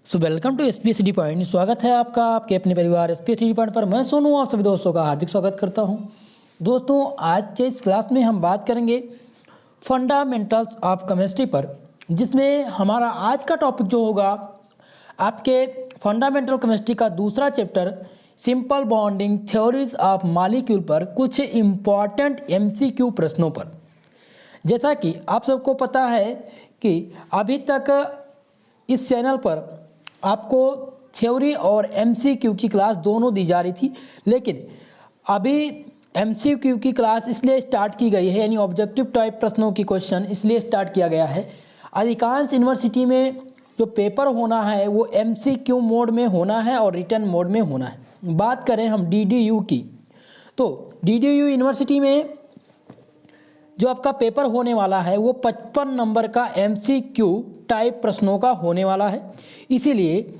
So welcome to SPSD point. स्वागत है आपका आपके अपने परिवार एसपीएसडी पॉइंट पर। मैं सोनू आप सभी दोस्तों का हार्दिक स्वागत करता हूं। दोस्तों आज के इस क्लास में हम बात करेंगे फंडामेंटल्स ऑफ केमिस्ट्री पर, जिसमें हमारा आज का टॉपिक जो होगा आपके फंडामेंटल केमिस्ट्री का दूसरा chapter simple bonding theories of molecule पर कुछ इम्पॉर्टेंट एमसीक्यू प्रश्नों पर। जैसा कि आप सबको पता है कि अभी तक इस चैनल पर आपको थ्योरी और एमसीक्यू की क्लास दोनों दी जा रही थी, लेकिन अभी एमसीक्यू की क्लास इसलिए स्टार्ट की गई है, यानी ऑब्जेक्टिव टाइप प्रश्नों की क्वेश्चन इसलिए स्टार्ट किया गया है। अधिकांश यूनिवर्सिटी में जो पेपर होना है वो एमसीक्यू मोड में होना है और रिटन मोड में होना है। बात करें हम डीडीयू की, तो डीडीयू यूनिवर्सिटी में जो आपका पेपर होने वाला है वो 55 नंबर का एमसीक्यू टाइप प्रश्नों का होने वाला है। इसीलिए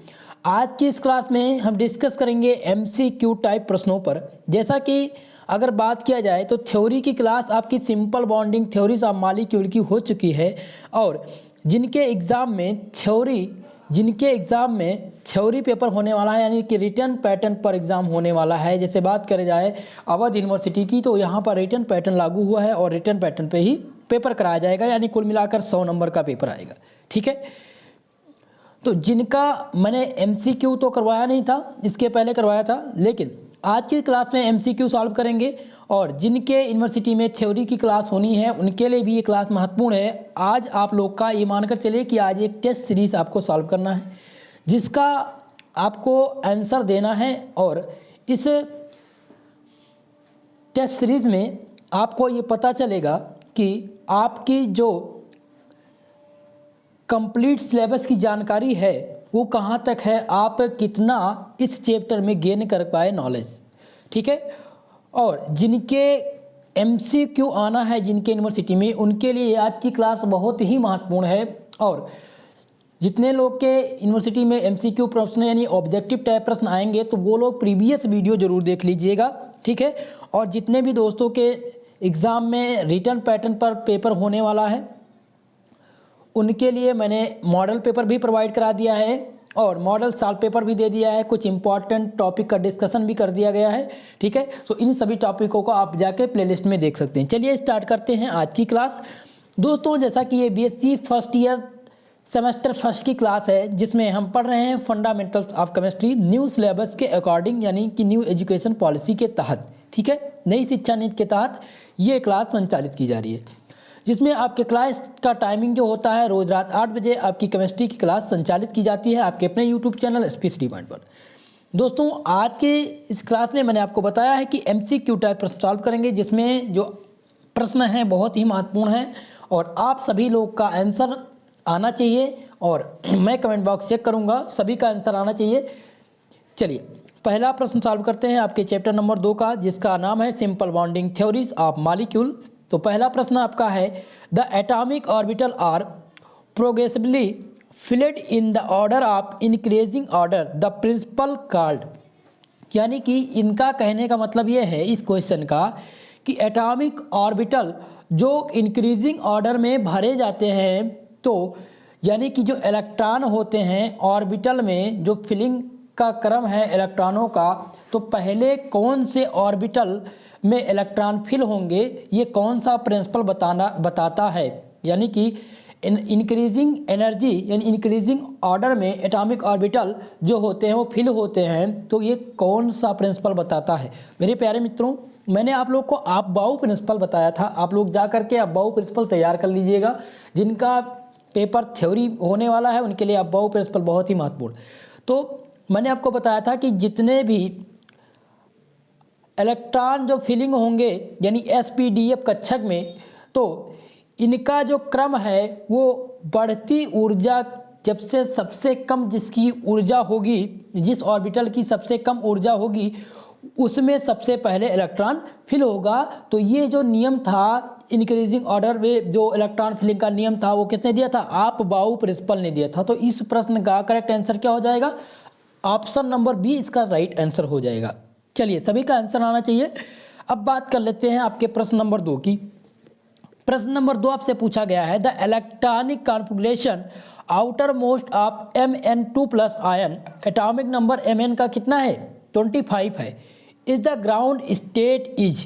आज की इस क्लास में हम डिस्कस करेंगे एमसीक्यू टाइप प्रश्नों पर। जैसा कि अगर बात किया जाए तो थ्योरी की क्लास आपकी simple bonding theories of molecule की हो चुकी है, और जिनके एग्ज़ाम में थ्योरी पेपर होने वाला है, यानी कि रिटन पैटर्न पर एग्ज़ाम होने वाला है। जैसे बात करें जाए अवध यूनिवर्सिटी की, तो यहाँ पर रिटन पैटर्न लागू हुआ है और रिटन पैटर्न पे ही पेपर कराया जाएगा, यानी कुल मिलाकर 100 नंबर का पेपर आएगा। ठीक है, तो जिनका मैंने एमसीक्यू तो करवाया नहीं था, इसके पहले करवाया था, लेकिन आज की क्लास में एमसीक्यू सॉल्व करेंगे। और जिनके यूनिवर्सिटी में थ्योरी की क्लास होनी है उनके लिए भी ये क्लास महत्वपूर्ण है। आज आप लोग का ये मानकर चलिए कि आज एक टेस्ट सीरीज़ आपको सॉल्व करना है, जिसका आपको आंसर देना है, और इस टेस्ट सीरीज़ में आपको ये पता चलेगा कि आपकी जो कंप्लीट सिलेबस की जानकारी है वो कहाँ तक है, आप कितना इस चैप्टर में गेन कर पाए नॉलेज। ठीक है, और जिनके एमसीक्यू आना है जिनके यूनिवर्सिटी में, उनके लिए आज की क्लास बहुत ही महत्वपूर्ण है। और जितने लोग के यूनिवर्सिटी में एमसीक्यू प्रश्न यानी ऑब्जेक्टिव टाइप प्रश्न आएंगे तो वो लोग प्रीवियस वीडियो ज़रूर देख लीजिएगा। ठीक है, और जितने भी दोस्तों के एग्ज़ाम में रिटन पैटर्न पर पेपर होने वाला है उनके लिए मैंने मॉडल पेपर भी प्रोवाइड करा दिया है और मॉडल सॉल्व पेपर भी दे दिया है। कुछ इंपॉर्टेंट टॉपिक का डिस्कशन भी कर दिया गया है। ठीक है, तो इन सभी टॉपिकों को आप जाके प्लेलिस्ट में देख सकते हैं। चलिए स्टार्ट करते हैं आज की क्लास। दोस्तों जैसा कि ये BSc first year semester first की क्लास है, जिसमें हम पढ़ रहे हैं fundamentals of chemistry new syllabus के अकॉर्डिंग, यानी कि न्यू एजुकेशन पॉलिसी के तहत। ठीक है, नई शिक्षा नीति के तहत ये क्लास संचालित की जा रही है, जिसमें आपके क्लास का टाइमिंग जो होता है रोज़ रात 8 बजे आपकी केमिस्ट्री की क्लास संचालित की जाती है आपके अपने यूट्यूब चैनल एसपीएसडी पॉइंट पर। दोस्तों आज के इस क्लास में मैंने आपको बताया है कि एमसीक्यू टाइप प्रश्न सॉल्व करेंगे, जिसमें जो प्रश्न हैं बहुत ही महत्वपूर्ण हैं और आप सभी लोग का आंसर आना चाहिए, और मैं कमेंट बॉक्स चेक करूँगा, सभी का आंसर आना चाहिए। चलिए पहला प्रश्न सॉल्व करते हैं आपके चैप्टर नंबर 2 का, जिसका नाम है simple bonding theories of molecule. तो पहला प्रश्न आपका है the atomic orbital are progressively filled in the order of increasing order the principal called. यानी कि इनका कहने का मतलब ये है इस क्वेश्चन का कि एटॉमिक ऑर्बिटल जो इंक्रीजिंग ऑर्डर में भरे जाते हैं, तो यानी कि जो इलेक्ट्रॉन होते हैं ऑर्बिटल में, जो फिलिंग का क्रम है इलेक्ट्रॉनों का, तो पहले कौन से ऑर्बिटल में इलेक्ट्रॉन फिल होंगे, ये कौन सा प्रिंसिपल बताता है। यानी कि इंक्रीजिंग एनर्जी यानी इंक्रीजिंग ऑर्डर में एटॉमिक ऑर्बिटल जो होते हैं वो फिल होते हैं, तो ये कौन सा प्रिंसिपल बताता है। मेरे प्यारे मित्रों, मैंने आप लोग को अबाउ प्रिंसिपल बताया था, आप लोग जा करके अबाउ प्रिंसिपल तैयार कर लीजिएगा। जिनका पेपर थ्योरी होने वाला है उनके लिए अबाउ प्रिंसिपल बहुत ही महत्वपूर्ण। तो मैंने आपको बताया था कि जितने भी इलेक्ट्रॉन जो फिलिंग होंगे यानी एसपीडीएफ कक्षक में, तो इनका जो क्रम है वो बढ़ती ऊर्जा, जब से सबसे कम जिसकी ऊर्जा होगी, जिस ऑर्बिटल की सबसे कम ऊर्जा होगी उसमें सबसे पहले इलेक्ट्रॉन फिल होगा। तो ये जो नियम था इंक्रीजिंग ऑर्डर में जो इलेक्ट्रॉन फिलिंग का नियम था वो किसने दिया था, आप बाउ प्रिंसिपल ने दिया था। तो इस प्रश्न का करेक्ट आंसर क्या हो जाएगा, ऑप्शन नंबर बी इसका राइट आंसर हो जाएगा। चलिए सभी का आंसर आना चाहिए। अब बात कर लेते हैं आपके प्रश्न नंबर 2 की। प्रश्न नंबर 2 आपसे पूछा गया है the electronic configuration outer most of Mn2 plus ion, atomic number Mn का कितना है 25 है। Is the ground state is,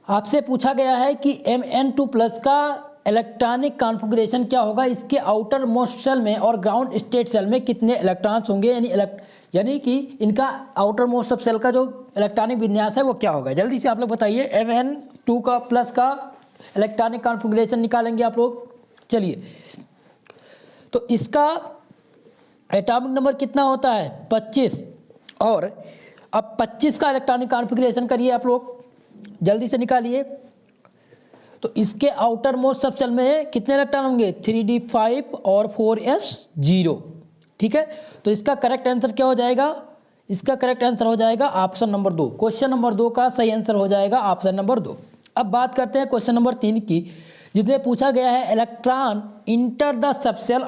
आपसे पूछा गया है कि Mn2 प्लस का इलेक्ट्रॉनिक कॉन्फ़िगरेशन क्या होगा, इसके आउटर मोस्ट सेल में और ग्राउंड स्टेट सेल में कितने इलेक्ट्रॉन्स होंगे, यानी कि इनका आउटर मोस्ट सब सेल का जो इलेक्ट्रॉनिक विन्यास है वो क्या होगा। जल्दी से आप लोग बताइए, Mn2 का प्लस का इलेक्ट्रॉनिक कॉन्फ़िगरेशन निकालेंगे आप लोग। चलिए, तो इसका एटॉमिक नंबर कितना होता है 25, और अब 25 का इलेक्ट्रॉनिक कॉन्फ़िगरेशन करिए आप लोग, जल्दी से निकालिए। तो इसके आउटर मोस्ट सब सेल में कितने इलेक्ट्रॉन होंगे 3d5 और 4s0, ठीक है। तो इसका करेक्ट आंसर क्या हो जाएगा, इसका करेक्ट आंसर हो जाएगा ऑप्शन नंबर 2। क्वेश्चन नंबर 2 का सही आंसर हो जाएगा ऑप्शन नंबर 2। अब बात करते हैं क्वेश्चन नंबर 3 की, जिसमें पूछा गया है electron enter the subshell,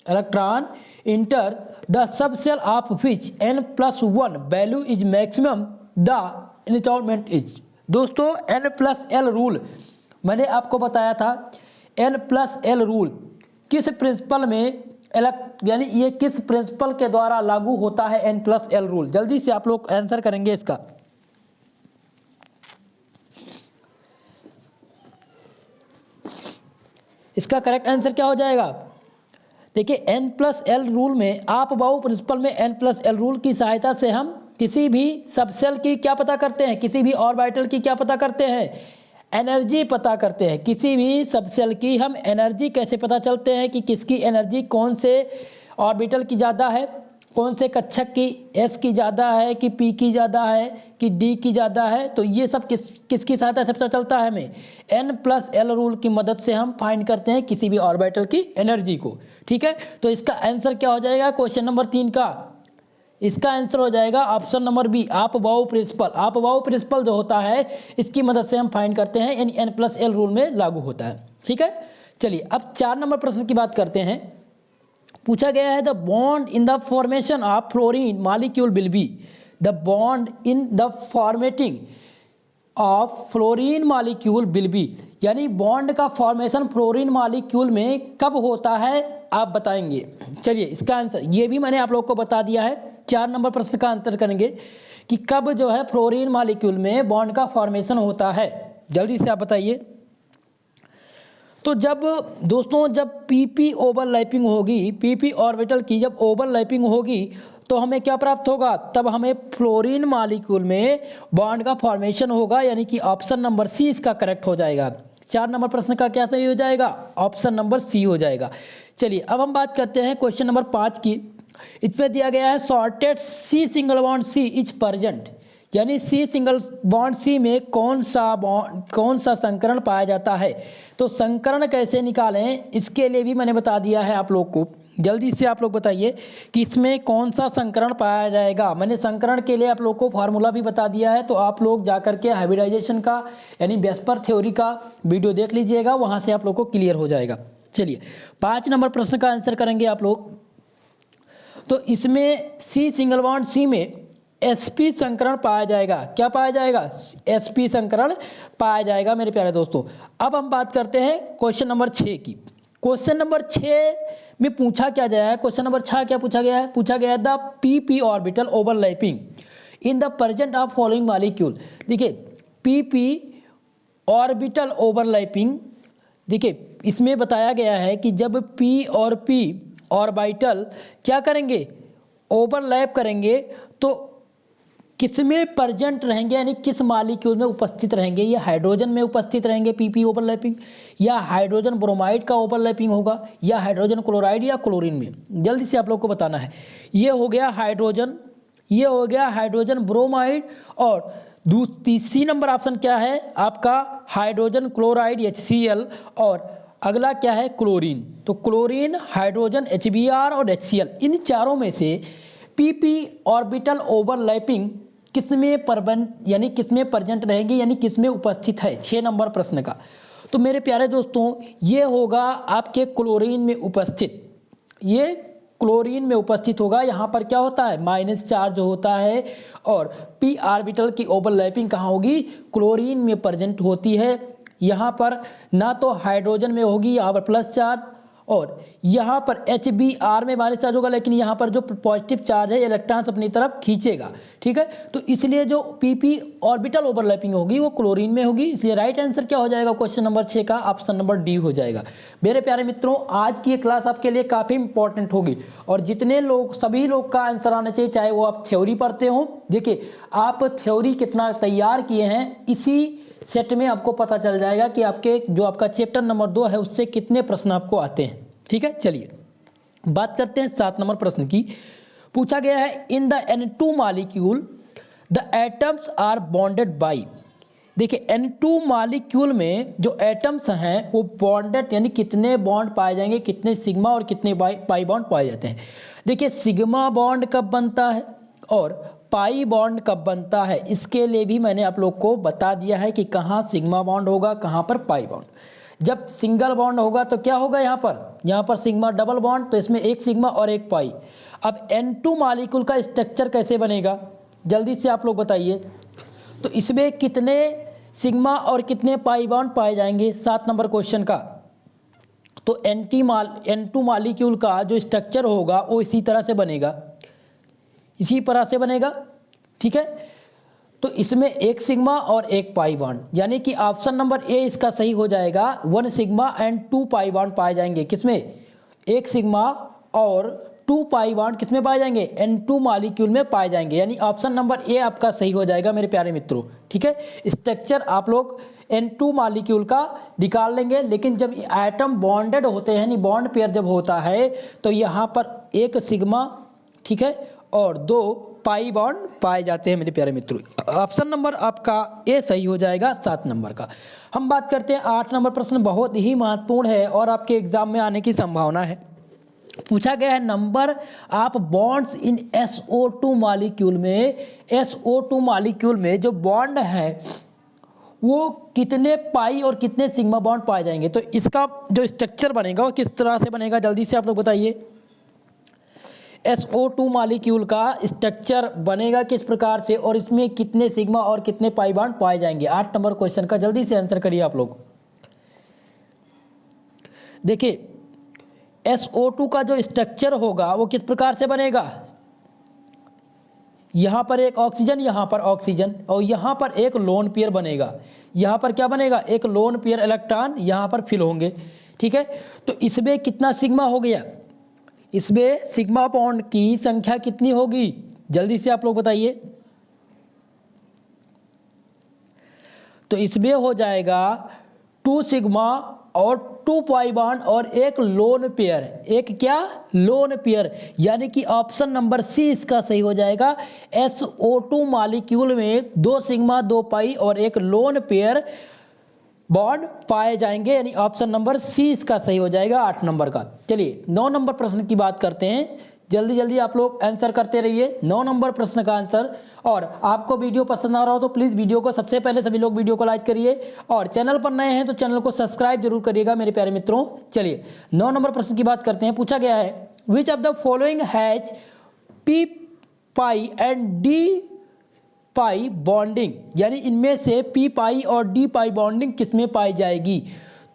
electron enter the subshell of which n+1 value is maximum the attainment is. दोस्तों n+l रूल मैंने आपको बताया था, n+l रूल किस प्रिंसिपल में यानी ये किस प्रिंसिपल के द्वारा लागू होता है n+l रूल। जल्दी से आप लोग आंसर करेंगे इसका। इसका करेक्ट आंसर क्या हो जाएगा, देखिए n+l रूल में आप बाउ प्रिंसिपल में n+l रूल की सहायता से हम किसी भी सबसेल की क्या पता करते हैं, किसी भी ऑर्बिटल की क्या पता करते हैं, एनर्जी पता करते हैं। किसी भी सबसेल की हम एनर्जी कैसे पता चलते हैं कि किसकी एनर्जी कौन से ऑर्बिटल की ज़्यादा है, कौन से कक्षक की s की ज़्यादा है कि p की ज़्यादा है कि d की ज़्यादा है। तो ये सब किसकी सहायता से पता चलता है, हमें n+l रूल की मदद से हम फाइंड करते हैं किसी भी ऑर्बिटल की एनर्जी को, ठीक है। तो इसका आंसर क्या हो जाएगा क्वेश्चन नंबर 3 का, इसका आंसर हो जाएगा ऑप्शन नंबर बी, आप बाउ प्रिंसिपल। आप बाउ प्रिंसिपल जो होता है इसकी मदद से हम फाइंड करते हैं, यानी n+l रूल में लागू होता है, ठीक है। चलिए अब 4 नंबर प्रश्न की बात करते हैं। पूछा गया है the bond in the formation of fluorine molecule will be, the bond in the formatting of fluorine molecule will be, यानी बॉन्ड का फॉर्मेशन फ्लोरीन मॉलिक्यूल में कब होता है आप बताएंगे। चलिए इसका आंसर ये भी मैंने आप लोग को बता दिया है। 4 नंबर प्रश्न का आंसर करेंगे कि कब जो है फ्लोरीन मॉलिक्यूल में बॉन्ड का फॉर्मेशन होता है, जल्दी से आप बताइए। तो जब दोस्तों जब pp ओवरलैपिंग होगी, pp ऑर्बिटल की जब ओवरलैपिंग होगी तो हमें क्या प्राप्त होगा, तब हमें फ्लोरीन मॉलिक्यूल में बॉन्ड का फॉर्मेशन होगा, यानी कि ऑप्शन नंबर सी इसका करेक्ट हो जाएगा। 4 नंबर प्रश्न का क्या सही हो जाएगा, ऑप्शन नंबर सी हो जाएगा। चलिए अब हम बात करते हैं क्वेश्चन नंबर 5 की। इसमें दिया गया है sorted C single bond C is present, यानी सी सिंगल बॉन्ड सी में कौन सा संकरण पाया जाता है। तो संकरण कैसे निकालें इसके लिए भी मैंने बता दिया है आप लोग को। जल्दी से आप लोग बताइए कि इसमें कौन सा संकरण पाया जाएगा। मैंने संकरण के लिए आप लोग को फार्मूला भी बता दिया है, तो आप लोग जाकर के हाइब्रिडाइजेशन का यानी वेस्पर थ्योरी का वीडियो देख लीजिएगा, वहाँ से आप लोग को क्लियर हो जाएगा। चलिए 5 नंबर प्रश्न का आंसर करेंगे आप लोग। तो इसमें सी सिंगल बॉन्ड सी में sp संकरण पाया जाएगा। क्या पाया जाएगा, sp संकरण पाया जाएगा मेरे प्यारे दोस्तों। अब हम बात करते हैं क्वेश्चन नंबर 6 की। क्वेश्चन नंबर 6 में पूछा क्या गया है, क्वेश्चन नंबर 6 क्या पूछा गया है, पूछा गया है the pp orbital overlapping in the present of following molecule. देखिए pp ऑर्बिटल ओवरलैपिंग, देखिए इसमें बताया गया है कि जब p और p ऑर्बिटल क्या करेंगे, ओवरलैप करेंगे, तो किसमें प्रेजेंट रहेंगे, यानी किस मॉलिक्यूल में उपस्थित रहेंगे। ये हाइड्रोजन में उपस्थित रहेंगे pp ओवरलैपिंग, या हाइड्रोजन ब्रोमाइड का ओवरलैपिंग होगा, या हाइड्रोजन क्लोराइड या क्लोरीन में। जल्दी से आप लोग को बताना है। ये हो गया हाइड्रोजन, ये हो गया हाइड्रोजन ब्रोमाइड, और तीसरी नंबर ऑप्शन क्या है आपका हाइड्रोजन क्लोराइड HCl, और अगला क्या है क्लोरीन। तो क्लोरीन, हाइड्रोजन HBr और HCl, इन चारों में से pp ऑर्बिटल ओवरलैपिंग किसमें यानी किसमें प्रेजेंट रहेंगे, यानी किसमें उपस्थित है 6 नंबर प्रश्न का। तो मेरे प्यारे दोस्तों ये होगा आपके क्लोरीन में उपस्थित, ये क्लोरीन में उपस्थित होगा। यहाँ पर क्या होता है माइनस चार्ज होता है, और p ऑर्बिटल की ओवरलैपिंग कहाँ होगी, क्लोरीन में प्रेजेंट होती है। यहाँ पर ना तो हाइड्रोजन में होगी यहाँ पर प्लस चार्ज, और यहाँ पर HBr में माइनस चार्ज होगा, लेकिन यहाँ पर जो पॉजिटिव चार्ज है इलेक्ट्रॉन्स अपनी तरफ खींचेगा, ठीक है। तो इसलिए जो PP ऑर्बिटल ओवरलैपिंग होगी वो क्लोरीन में होगी, इसलिए राइट आंसर क्या हो जाएगा क्वेश्चन नंबर 6 का, ऑप्शन नंबर डी हो जाएगा। मेरे प्यारे मित्रों, आज की ये क्लास आपके लिए काफ़ी इंपॉर्टेंट होगी और जितने लोग, सभी लोग का आंसर आना चाहिए, चाहे वो आप थ्योरी पढ़ते हो। देखिए आप थ्योरी कितना तैयार किए हैं इसी सेट में आपको पता चल जाएगा कि आपके जो आपका चैप्टर नंबर 2 है उससे कितने प्रश्न आपको आते हैं, ठीक है। चलिए बात करते हैं 7 नंबर प्रश्न की। पूछा गया है in the N2 molecule the atoms are bonded by. देखिए N2 मॉलिक्यूल में जो एटम्स हैं वो बॉन्डेड यानी कितने बॉन्ड पाए जाएंगे, कितने सिग्मा और कितने पाई बॉन्ड पाए जाते हैं। देखिए सिग्मा बॉन्ड कब बनता है और पाई बॉन्ड कब बनता है, इसके लिए भी मैंने आप लोग को बता दिया है कि कहाँ सिग्मा बॉन्ड होगा, कहाँ पर पाई बॉन्ड। जब सिंगल बॉन्ड होगा तो क्या होगा, यहाँ पर सिग्मा डबल बॉन्ड, तो इसमें एक सिग्मा और एक पाई। अब N2 मॉलिक्यूल का स्ट्रक्चर कैसे बनेगा, जल्दी से आप लोग बताइए। तो इसमें कितने सिग्मा और कितने पाई बॉन्ड पाए जाएंगे, 7 नंबर क्वेश्चन का। तो N2 मॉलिक्यूल का जो स्ट्रक्चर होगा वो इसी तरह से बनेगा, इसी तरह से बनेगा, ठीक है। तो इसमें एक सिग्मा और एक पाई बॉन्ड, यानी कि ऑप्शन नंबर ए इसका सही हो जाएगा। 1 सिग्मा एंड 2 पाई बॉन्ड पाए जाएंगे, किसमें, एक सिग्मा और 2 पाई बॉन्ड किसमें पाए जाएंगे, N2 मॉलिक्यूल में पाए जाएंगे, यानी ऑप्शन नंबर ए आपका सही हो जाएगा मेरे प्यारे मित्रों, ठीक है। स्ट्रक्चर आप लोग N2 मॉलिक्यूल का निकाल लेंगे, लेकिन जब एटम बॉन्डेड होते हैं, यानी बॉन्ड पेयर जब होता है तो यहाँ पर एक सिग्मा, ठीक है, और 2 पाई बॉन्ड पाए जाते हैं मेरे प्यारे मित्रों। ऑप्शन नंबर आपका ए सही हो जाएगा 7 नंबर का। हम बात करते हैं 8 नंबर प्रश्न, बहुत ही महत्वपूर्ण है और आपके एग्जाम में आने की संभावना है। पूछा गया है number of bonds in SO2 molecule में, SO2 मॉलिक्यूल में जो बॉन्ड है वो कितने पाई और कितने सिग्मा बॉन्ड पाए जाएंगे। तो इसका जो स्ट्रक्चर बनेगा वो किस तरह से बनेगा, जल्दी से आप लोग बताइए। SO2 मॉलिक्यूल का स्ट्रक्चर बनेगा किस प्रकार से और इसमें कितने सिग्मा और कितने पाई बॉन्ड पाए जाएंगे, 8 नंबर क्वेश्चन का जल्दी से आंसर करिए आप लोग। देखिए SO2 का जो स्ट्रक्चर होगा वो किस प्रकार से बनेगा, यहाँ पर एक ऑक्सीजन, यहाँ पर ऑक्सीजन और यहाँ पर एक लोन पेयर बनेगा। यहाँ पर क्या बनेगा, एक लोन पेयर इलेक्ट्रॉन यहाँ पर फिल होंगे, ठीक है। तो इसमें कितना सिग्मा हो गया, इसमें सिग्मा बॉन्ड की संख्या कितनी होगी, जल्दी से आप लोग बताइए। तो इसमें हो जाएगा 2 सिग्मा और 2 पाई बॉन्ड और एक लोन पेयर, एक क्या, लोन पेयर, यानी कि ऑप्शन नंबर सी इसका सही हो जाएगा। SO2 मॉलिक्यूल में 2 सिग्मा 2 पाई और एक लोन पेयर बॉन्ड पाए जाएंगे, यानी ऑप्शन नंबर सी इसका सही हो जाएगा 8 नंबर का। चलिए 9 नंबर प्रश्न की बात करते हैं, जल्दी जल्दी आप लोग आंसर करते रहिए 9 नंबर प्रश्न का आंसर। और आपको वीडियो पसंद आ रहा हो तो प्लीज़ वीडियो को सबसे पहले सभी लोग वीडियो को लाइक करिए और चैनल पर नए हैं तो चैनल को सब्सक्राइब जरूर करिएगा मेरे प्यारे मित्रों। चलिए 9 नंबर प्रश्न की बात करते हैं। पूछा गया है which of the following has P pi and D pi bonding, यानी इनमें से P पाई और D पाई बॉन्डिंग किसमें पाई जाएगी।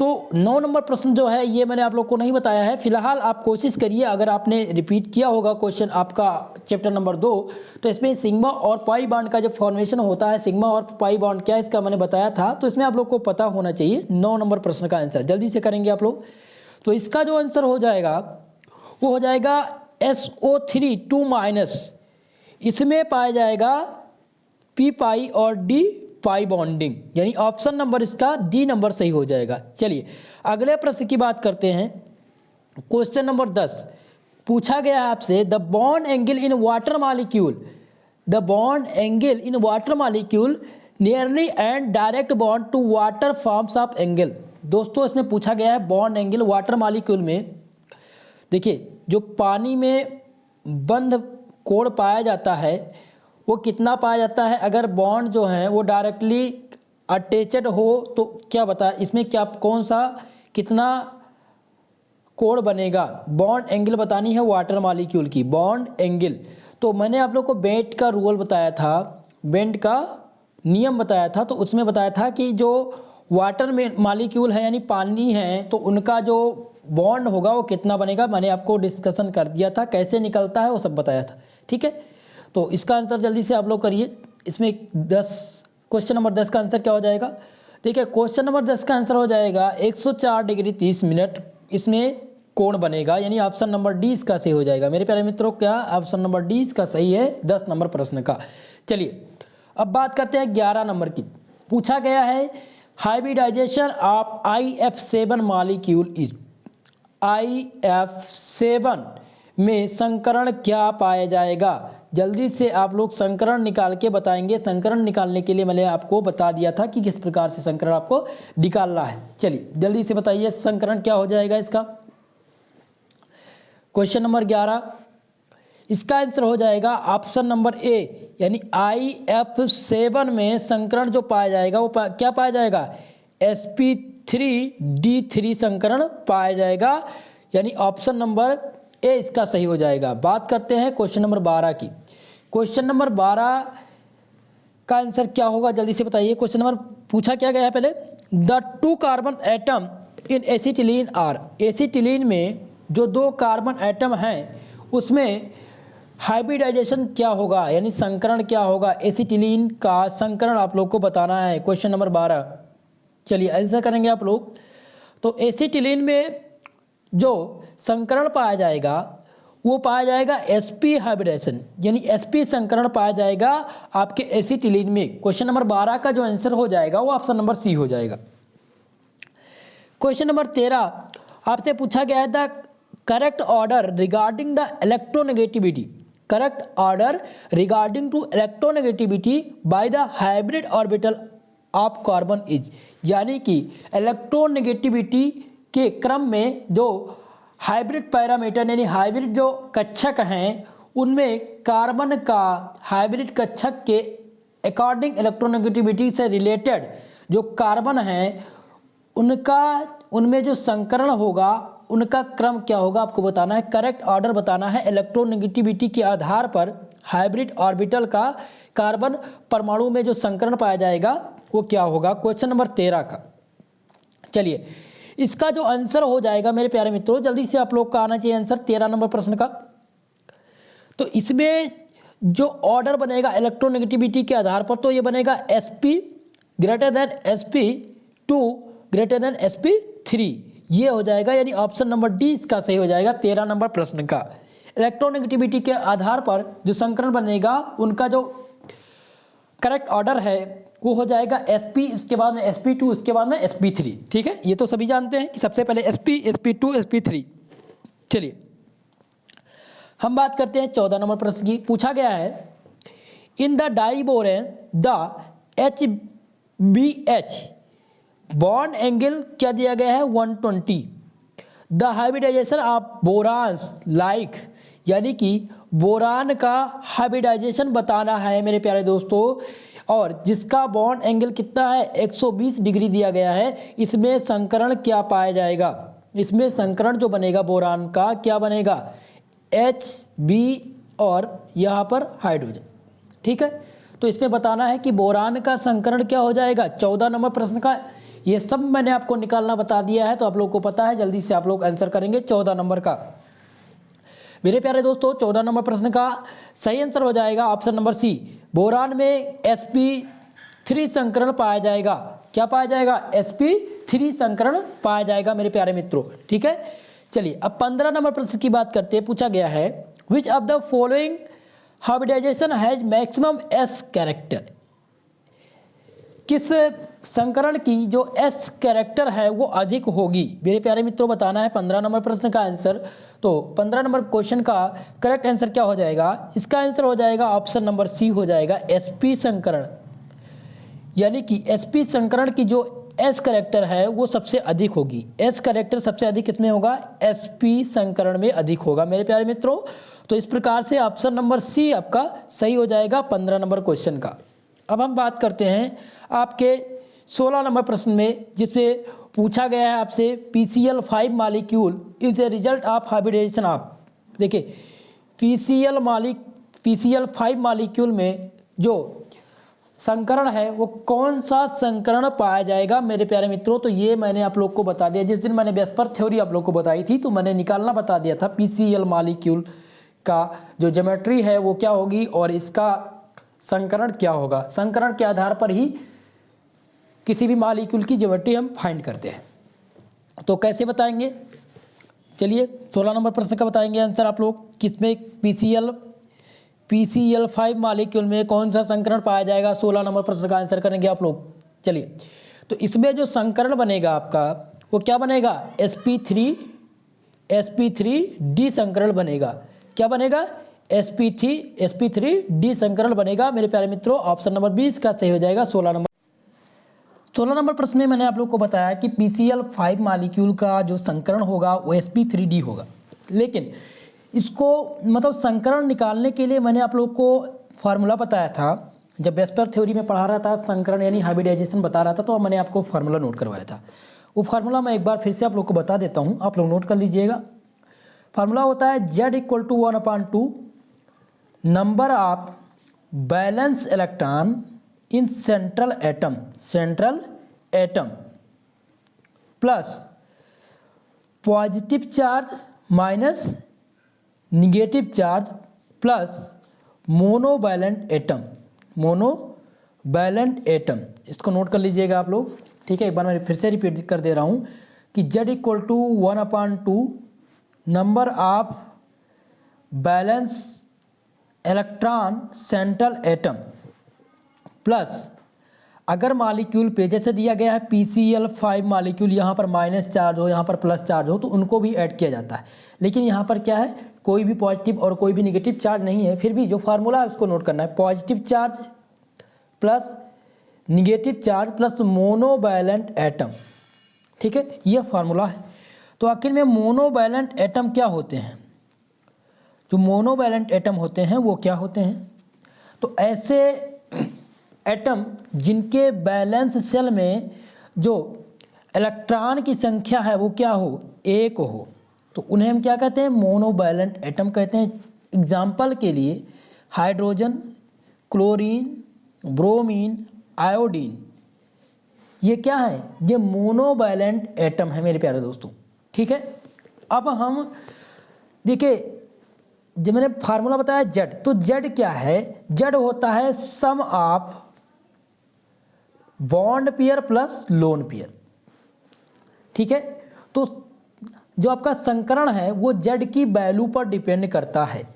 तो 9 नंबर प्रश्न जो है ये मैंने आप लोग को नहीं बताया है, फिलहाल आप कोशिश करिए, अगर आपने रिपीट किया होगा क्वेश्चन आपका चैप्टर नंबर 2 तो इसमें सिग्मा और पाई बॉन्ड का जब फॉर्मेशन होता है, सिग्मा और पाई बॉन्ड क्या इसका मैंने बताया था, तो इसमें आप लोग को पता होना चाहिए 9 नंबर प्रश्न का आंसर। जल्दी से करेंगे आप लोग। तो इसका जो आंसर हो जाएगा वो हो जाएगा SO3 2-, इसमें पाया जाएगा P पाई और D पाई बॉन्डिंग, यानी ऑप्शन नंबर इसका डी नंबर सही हो जाएगा। चलिए अगले प्रश्न की बात करते हैं। क्वेश्चन नंबर 10 पूछा गया है आपसे the bond angle in water molecule, the bond angle in water molecule nearly and direct bond to water forms of angle. दोस्तों इसमें पूछा गया है बॉन्ड एंगल वाटर मॉलिक्यूल में। देखिए जो पानी में बंद कोण पाया जाता है वो कितना पाया जाता है, अगर बॉन्ड जो है वो डायरेक्टली अटैचड हो तो क्या बता, इसमें क्या कौन सा कितना कोण बनेगा। बॉन्ड एंगल बतानी है वाटर मॉलिक्यूल की, बॉन्ड एंगल। तो मैंने आप लोग को बेंट का रूल बताया था, बेंट का नियम बताया था, तो उसमें बताया था कि जो वाटर में मॉलिक्यूल है यानी पानी है तो उनका जो बॉन्ड होगा वो कितना बनेगा, मैंने आपको डिस्कशन कर दिया था, कैसे निकलता है वो सब बताया था। ठीक है, तो इसका आंसर जल्दी से आप लोग करिए। इसमें 10 क्वेश्चन नंबर 10 का आंसर क्या हो जाएगा? देखिए क्वेश्चन नंबर 10 का आंसर हो जाएगा 104 डिग्री 30 मिनट इसमें कोण बनेगा, यानी ऑप्शन नंबर डी इसका सही हो जाएगा। मेरे प्यारे मित्रों, क्या ऑप्शन नंबर डी इसका सही है 10 नंबर प्रश्न का। चलिए अब बात करते हैं 11 नंबर की। पूछा गया है hybridisation of IF7 molecule is, IF7 में संकरण क्या पाया जाएगा? जल्दी से आप लोग संकरण निकाल के बताएंगे। संकरण निकालने के लिए मैंने आपको बता दिया था कि किस प्रकार से संकरण आपको निकालना है। चलिए जल्दी से बताइए संकरण क्या हो जाएगा इसका। क्वेश्चन नंबर 11, इसका आंसर हो जाएगा ऑप्शन नंबर ए, यानी IF7 में संकरण जो पाया जाएगा वो क्या पाया जाएगा? sp3d3 संकरण पाया जाएगा, यानी ऑप्शन नंबर ए इसका सही हो जाएगा। बात करते हैं क्वेश्चन नंबर 12 की। क्वेश्चन नंबर 12 का आंसर क्या होगा, जल्दी से बताइए। क्वेश्चन नंबर पूछा क्या गया है पहले, the 2 carbon atom in acetylene are, acetylene में जो 2 कार्बन एटम हैं उसमें हाइब्रिडाइजेशन क्या होगा, यानी संकरण क्या होगा? एसिटिलीन का संकरण आप लोग को बताना है। क्वेश्चन नंबर 12, चलिए ऐसा करेंगे आप लोग। तो एसिटिलीन में जो संकरण पाया जाएगा वो पाया जाएगा sp हाइब्रिडेशन, यानी sp संकरण पाया जाएगा आपके एसिटिलीन में। क्वेश्चन नंबर 12 का जो आंसर हो जाएगा वो ऑप्शन नंबर सी हो जाएगा। क्वेश्चन नंबर 13 आपसे पूछा गया है the correct order regarding the electronegativity, correct order regarding to electronegativity by the hybrid orbital of carbon is, यानी कि इलेक्ट्रोनेगेटिविटी के क्रम में जो हाइब्रिड पैरामीटर यानी हाइब्रिड जो कक्षक हैं उनमें कार्बन का हाइब्रिड कक्षक के अकॉर्डिंग इलेक्ट्रोनेगेटिविटी से रिलेटेड जो कार्बन हैं उनका उनमें जो संकरण होगा उनका क्रम क्या होगा आपको बताना है। करेक्ट ऑर्डर बताना है इलेक्ट्रोनेगेटिविटी के आधार पर हाइब्रिड ऑर्बिटल का कार्बन परमाणु में जो संकरण पाया जाएगा वो क्या होगा। क्वेश्चन नंबर 13 का, चलिए इसका जो आंसर हो जाएगा मेरे प्यारे मित्रों, जल्दी से आप लोग का आना चाहिए आंसर 13 नंबर प्रश्न का। तो इसमें जो ऑर्डर बनेगा इलेक्ट्रोनेगेटिविटी के आधार पर तो ये बनेगा sp greater than sp2 greater than sp3, ये हो जाएगा, यानी ऑप्शन नंबर डी इसका सही हो जाएगा 13 नंबर प्रश्न का। इलेक्ट्रोनेगेटिविटी के आधार पर जो संकरण बनेगा उनका जो करेक्ट ऑर्डर है वो हो जाएगा sp, इसके बाद में sp2, इसके बाद में sp3। ठीक है, ये तो सभी जानते हैं कि सबसे पहले sp, sp2, sp3। चलिए हम बात करते हैं 14 नंबर प्रश्न की। पूछा गया है in the diborane the HBH bond angle क्या दिया गया है 120, द हाइब्रिडाइजेशन ऑफ बोरान्स लाइक, यानी कि बोरान का हाइब्रिडाइजेशन बताना है मेरे प्यारे दोस्तों, और जिसका बॉन्ड एंगल कितना है 120 डिग्री दिया गया है। इसमें संकरण क्या पाया जाएगा, इसमें संकरण जो बनेगा बोरान का क्या बनेगा HB और यहाँ पर हाइड्रोजन। ठीक है, तो इसमें बताना है कि बोरान का संकरण क्या हो जाएगा 14 नंबर प्रश्न का। ये सब मैंने आपको निकालना बता दिया है तो आप लोग को पता है, जल्दी से आप लोग आंसर करेंगे 14 नंबर का। मेरे प्यारे दोस्तों 14 नंबर प्रश्न का सही आंसर हो जाएगा ऑप्शन नंबर सी, बोरान में sp3 संकरण पाया जाएगा। क्या पाया जाएगा sp3 संकरण पाया जाएगा मेरे प्यारे मित्रों। ठीक है, चलिए अब 15 नंबर प्रश्न की बात करते हैं। पूछा गया है which of the following hybridisation has maximum s character, किस संकरण की जो S कैरेक्टर है वो अधिक होगी मेरे प्यारे मित्रों, बताना है 15 नंबर प्रश्न का आंसर। तो 15 नंबर क्वेश्चन का करेक्ट आंसर क्या हो जाएगा, इसका आंसर हो जाएगा ऑप्शन नंबर सी हो जाएगा sp संकरण, यानी कि sp संकरण की जो S कैरेक्टर है वो सबसे अधिक होगी। S कैरेक्टर सबसे अधिक किसमें होगा sp संकरण में अधिक होगा मेरे प्यारे मित्रों। तो इस प्रकार से ऑप्शन नंबर सी आपका सही हो जाएगा 15 नंबर क्वेश्चन का। अब हम बात करते हैं आपके 16 नंबर प्रश्न में, जिससे पूछा गया है आपसे PCl5 molecule is a result of hybridisation of. देखिए PCl5 मॉलिक्यूल में जो संकरण है वो कौन सा संकरण पाया जाएगा मेरे प्यारे मित्रों। तो ये मैंने आप लोग को बता दिया, जिस दिन मैंने वेस्पर थ्योरी आप लोग को बताई थी तो मैंने निकालना बता दिया था पीसीएल मॉलिक्यूल का जो ज्योमेट्री है वो क्या होगी और इसका संकरण क्या होगा। संकरण के आधार पर ही किसी भी मॉलिक्यूल की ज्योमेट्री हम फाइंड करते हैं। तो कैसे बताएंगे, चलिए 16 नंबर प्रश्न का बताएंगे आंसर आप लोग, किसमें PCl5 मॉलिक्यूल में कौन सा संकरण पाया जाएगा। 16 नंबर प्रश्न का आंसर करेंगे आप लोग। चलिए, तो इसमें जो संकरण बनेगा आपका वो क्या बनेगा, sp3d संकरण बनेगा। क्या बनेगा, sp3d संकरण बनेगा मेरे प्यारे मित्रों। ऑप्शन नंबर 20 का सही हो जाएगा 16 नंबर प्रश्न में मैंने आप लोग को बताया कि PCl5 मॉलिक्यूल का जो संकरण होगा वो sp3d होगा। लेकिन इसको मतलब संकरण निकालने के लिए मैंने आप लोग को फार्मूला बताया था जब वेस्पर थ्योरी में पढ़ा रहा था, संकरण यानी हाइब्रिडाइजेशन बता रहा था, तो मैंने आपको फार्मूला नोट करवाया था। वो फार्मूला मैं एक बार फिर से आप लोग को बता देता हूँ, आप लोग नोट कर लीजिएगा। फार्मूला होता है Z = 1/2 number of balance electron in central atom plus positive charge minus negative charge plus monovalent atom. इसको नोट कर लीजिएगा आप लोग, ठीक है। एक बार मैं फिर से रिपीट कर दे रहा हूँ कि Z = 1/2 number of balance electron central atom plus, अगर मॉलिक्यूल पे जैसे दिया गया है PCl5 मॉलिक्यूल, यहाँ पर माइनस चार्ज हो यहाँ पर प्लस चार्ज हो तो उनको भी ऐड किया जाता है। लेकिन यहाँ पर क्या है, कोई भी पॉजिटिव और कोई भी निगेटिव चार्ज नहीं है। फिर भी जो फार्मूला है उसको नोट करना है, positive charge plus negative charge plus monovalent atom, ठीक है, यह फार्मूला है। तो आखिर में मोनोवैलेंट एटम क्या होते हैं, जो मोनोवैलेंट एटम होते हैं वो क्या होते हैं, तो ऐसे एटम जिनके बैलेंस सेल में जो इलेक्ट्रॉन की संख्या है वो क्या हो, 1 हो, तो उन्हें हम क्या कहते हैं, मोनोवैलेंट एटम कहते हैं। एग्जाम्पल के लिए हाइड्रोजन, क्लोरीन, ब्रोमीन, आयोडीन, ये क्या है, ये मोनोवैलेंट एटम है मेरे प्यारे दोस्तों, ठीक है। अब हम देखिए, जब मैंने फार्मूला बताया Z, तो Z क्या है, Z होता है sum of bond pair plus lone pair, ठीक है। तो जो आपका संकरण है वो Z की वैल्यू पर डिपेंड करता है,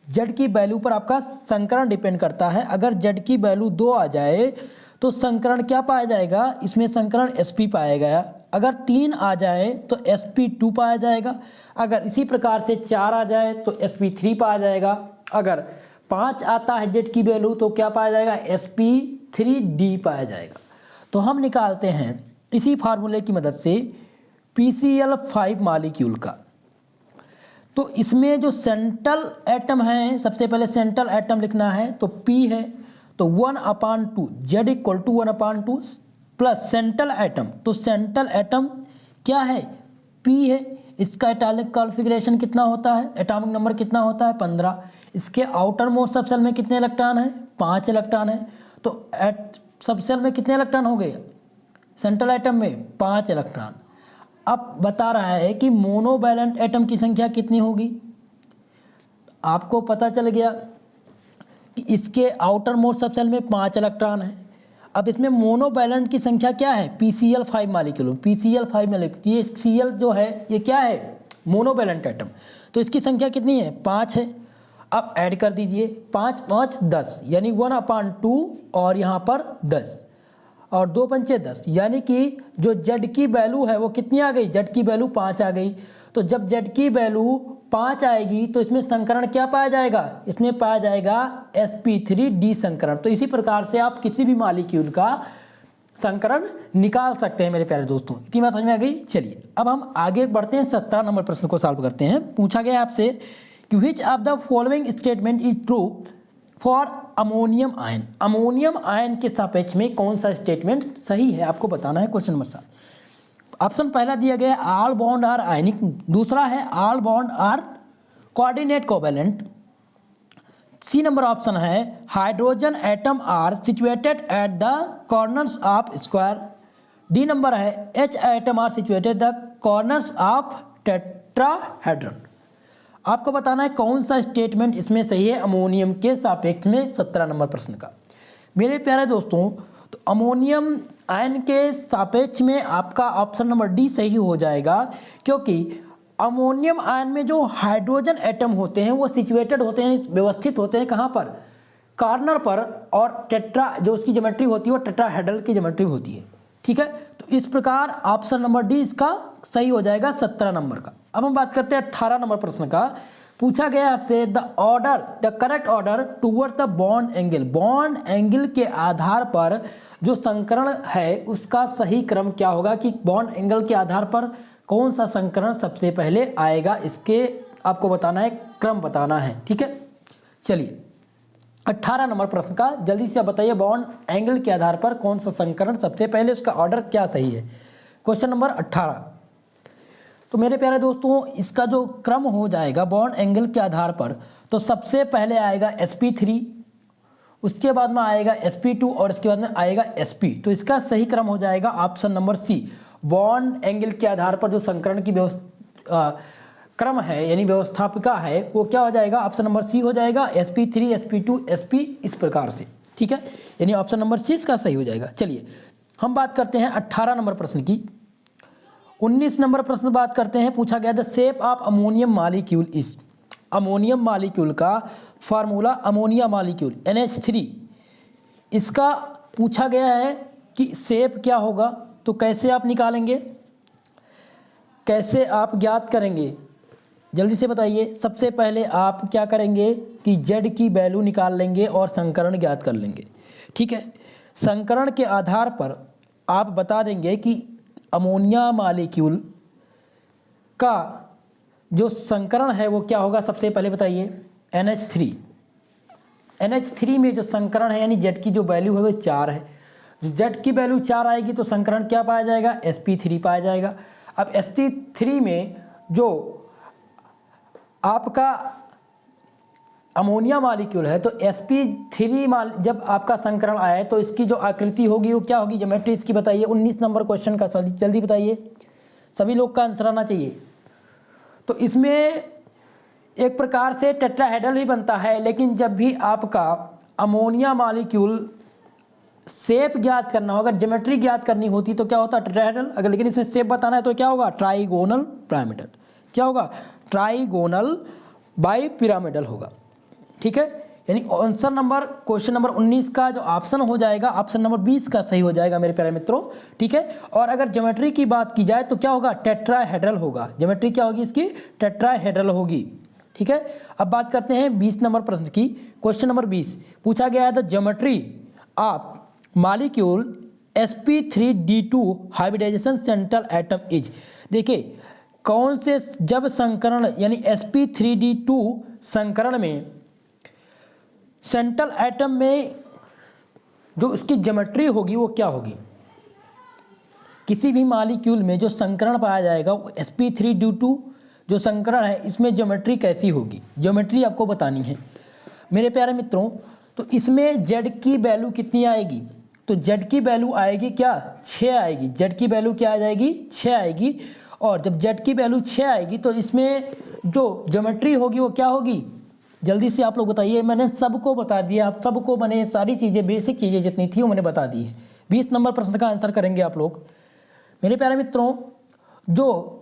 Z की वैल्यू पर आपका संकरण डिपेंड करता है। अगर Z की वैल्यू 2 आ जाए तो संकरण क्या पाया जाएगा, इसमें संकरण sp पाया गया। अगर 3 आ जाए तो sp2 पाया जाएगा। अगर इसी प्रकार से 4 आ जाए तो sp3 पाया जाएगा। अगर 5 आता है Z की वैल्यू तो क्या पाया जाएगा, sp3d पाया जाएगा। तो हम निकालते हैं इसी फार्मूले की मदद से PCl5 मॉलिक्यूल का। तो इसमें जो सेंट्रल एटम है, सबसे पहले सेंट्रल एटम लिखना है, तो P है, तो 1/2 Z = 1/2 प्लस सेंट्रल एटम, तो सेंट्रल एटम क्या है, P है। इसका एटॉमिक कॉन्फ़िगरेशन कितना होता है, एटॉमिक नंबर कितना होता है, 15। इसके आउटर मोस्ट सबसेल में कितने इलेक्ट्रॉन है, 5 इलेक्ट्रॉन है। तो सबसेल में कितने इलेक्ट्रॉन हो गए, सेंट्रल एटम में 5 इलेक्ट्रॉन। अब बता रहा है कि मोनोवैलेंट एटम की संख्या कितनी होगी। आपको पता चल गया कि इसके आउटर मोस्ट सबसेल में 5 इलेक्ट्रॉन है। अब इसमें मोनोवैलेंट की संख्या क्या है, PCl5 मॉलिक्यूल, PCl5 मॉलिक्यूल, ये Cl जो है ये क्या है, मोनोवैलेंट एटम, तो इसकी संख्या कितनी है, 5 है। अब ऐड कर दीजिए, 5 5 10 यानी 1/2 और यहाँ पर 10 और 2 पंचे 10, यानी कि जो Z की वैल्यू है वो कितनी आ गई, Z की वैल्यू 5 आ गई। तो जब Z की वैल्यू 5 आएगी तो इसमें संकरण क्या पाया जाएगा, इसमें पाया जाएगा sp3d संकरण। तो इसी प्रकार से आप किसी भी मॉलिक्यूल का संकरण निकाल सकते हैं मेरे प्यारे दोस्तों। इतनी बात समझ में आ गई। चलिए अब हम आगे बढ़ते हैं, 17 नंबर प्रश्न को सॉल्व करते हैं। पूछा गया आपसे कि विच of the following statement is true for ammonium ion. Ammonium ion के सापेक्ष में कौन सा स्टेटमेंट सही है, आपको बताना है। क्वेश्चन नंबर 7, ऑप्शन पहला दिया गया है ऑल बॉन्ड आर आयनिक, दूसरा है all bond are coordinate covalent, C number option है hydrogen atom are situated at the corners of square. D number है H atom are situated the corners of tetrahedral. आपको बताना है कौन सा statement इसमें सही है अमोनियम के सापेक्ष में 17 नंबर प्रश्न का। मेरे प्यारे दोस्तों, तो अमोनियम आयन के सापेक्ष में आपका ऑप्शन नंबर डी सही हो जाएगा, क्योंकि अमोनियम आयन में जो हाइड्रोजन एटम होते हैं वो सिचुएटेड होते हैं, व्यवस्थित होते हैं कहाँ पर, कॉर्नर पर, और टेट्रा जो उसकी ज्योमेट्री होती है वो टेट्राहेड्रल की ज्योमेट्री होती है। ठीक है, तो इस प्रकार ऑप्शन नंबर डी इसका सही हो जाएगा 17 नंबर का। अब हम बात करते हैं 18 नंबर प्रश्न का। पूछा गया आपसे the correct order toward the bond angle. Bond angle के आधार पर जो संकरण है उसका सही क्रम क्या होगा, कि बॉन्ड एंगल के आधार पर कौन सा संकरण सबसे पहले आएगा, इसके आपको बताना है, क्रम बताना है। ठीक है, चलिए 18 नंबर प्रश्न का जल्दी से आप बताइए, बॉन्ड एंगल के आधार पर कौन सा संकरण सबसे पहले, उसका ऑर्डर क्या सही है। Question number 18। तो मेरे प्यारे दोस्तों, इसका जो क्रम हो जाएगा बॉन्ड एंगल के आधार पर, तो सबसे पहले आएगा sp3, उसके बाद में आएगा sp2 और इसके बाद में आएगा sp। तो इसका सही क्रम हो जाएगा option number C. Bond angle के आधार पर जो संकरण की क्रम है यानी व्यवस्थापिका है वो क्या हो जाएगा, ऑप्शन नंबर सी हो जाएगा, sp3 sp2 sp, इस प्रकार से। ठीक है, यानी ऑप्शन नंबर सी इसका सही हो जाएगा। चलिए हम बात करते हैं 18 नंबर प्रश्न की। 19 नंबर प्रश्न बात करते हैं। पूछा गया the shape of ammonium molecule is. Ammonium molecule का फार्मूला अमोनिया मॉलिक्यूल NH3, इसका पूछा गया है कि शेप क्या होगा। तो कैसे आप निकालेंगे, कैसे आप ज्ञात करेंगे, जल्दी से बताइए। सबसे पहले आप क्या करेंगे कि Z की वैल्यू निकाल लेंगे और संकरण ज्ञात कर लेंगे। ठीक है, संकरण के आधार पर आप बता देंगे कि अमोनिया मॉलिक्यूल का जो संकरण है वो क्या होगा। सबसे पहले बताइए NH3। NH3 में जो संकरण है यानी Z की जो वैल्यू है वो 4 है। Z की वैल्यू 4 आएगी तो संकरण क्या पाया जाएगा, sp3 पाया जाएगा। अब sp3 में जो आपका अमोनिया मॉलिक्यूल है तो sp3 जब आपका संकरण आया है तो इसकी जो आकृति होगी वो क्या होगी, ज्योमेट्री इसकी बताइए। 19 नंबर क्वेश्चन का जल्दी बताइए, सभी लोग का आंसर आना चाहिए। तो इसमें एक प्रकार से टेट्राहेड्रल ही बनता है, लेकिन जब भी आपका अमोनिया मॉलिक्यूल शेप ज्ञात करना होगा, ज्योमेट्री ज्ञात करनी होती तो क्या होता है, टेट्राहेड्रल। अगर लेकिन इसमें शेप बताना है तो क्या होगा, ट्राइगोनल पिरामिडल। क्या होगा, ट्राइगोनल बाई पिरामिडल होगा। ठीक है, यानी आंसर नंबर क्वेश्चन नंबर 19 का जो ऑप्शन हो जाएगा, ऑप्शन नंबर 20 का सही हो जाएगा मेरे प्यारे मित्रों। ठीक है, और अगर ज्योमेट्री की बात की जाए तो क्या होगा, टेट्राहेड्रल होगा। ज्योमेट्री क्या होगी इसकी, टेट्राहेड्रल होगी। ठीक है, अब बात करते हैं 20 नंबर प्रश्न की। क्वेश्चन नंबर 20 पूछा गया है the geometry of molecule sp3d2 hybridisation central atom is. देखिए कौन से जब संकरण यानी sp3d2 संकरण में सेंट्रल एटम में जो उसकी ज्योमेट्री होगी वो क्या होगी। किसी भी मॉलिक्यूल में जो संकरण पाया जाएगा वो sp3d2 जो संकरण है इसमें ज्योमेट्री कैसी होगी, ज्योमेट्री आपको बतानी है मेरे प्यारे मित्रों। तो इसमें Z की वैल्यू कितनी आएगी, तो Z की वैल्यू आएगी क्या, 6 आएगी। Z की वैल्यू क्या आ जाएगी, 6 आएगी। और जब Z की वैल्यू 6 आएगी तो इसमें जो ज्योमेट्री होगी वो क्या होगी, जल्दी से आप लोग बताइए। मैंने सबको बता दिया, आप सबको मैंने सारी चीज़ें, बेसिक चीज़ें जितनी थी वो मैंने बता दी है। 20 नंबर प्रश्न का आंसर करेंगे आप लोग मेरे प्यारे मित्रों। जो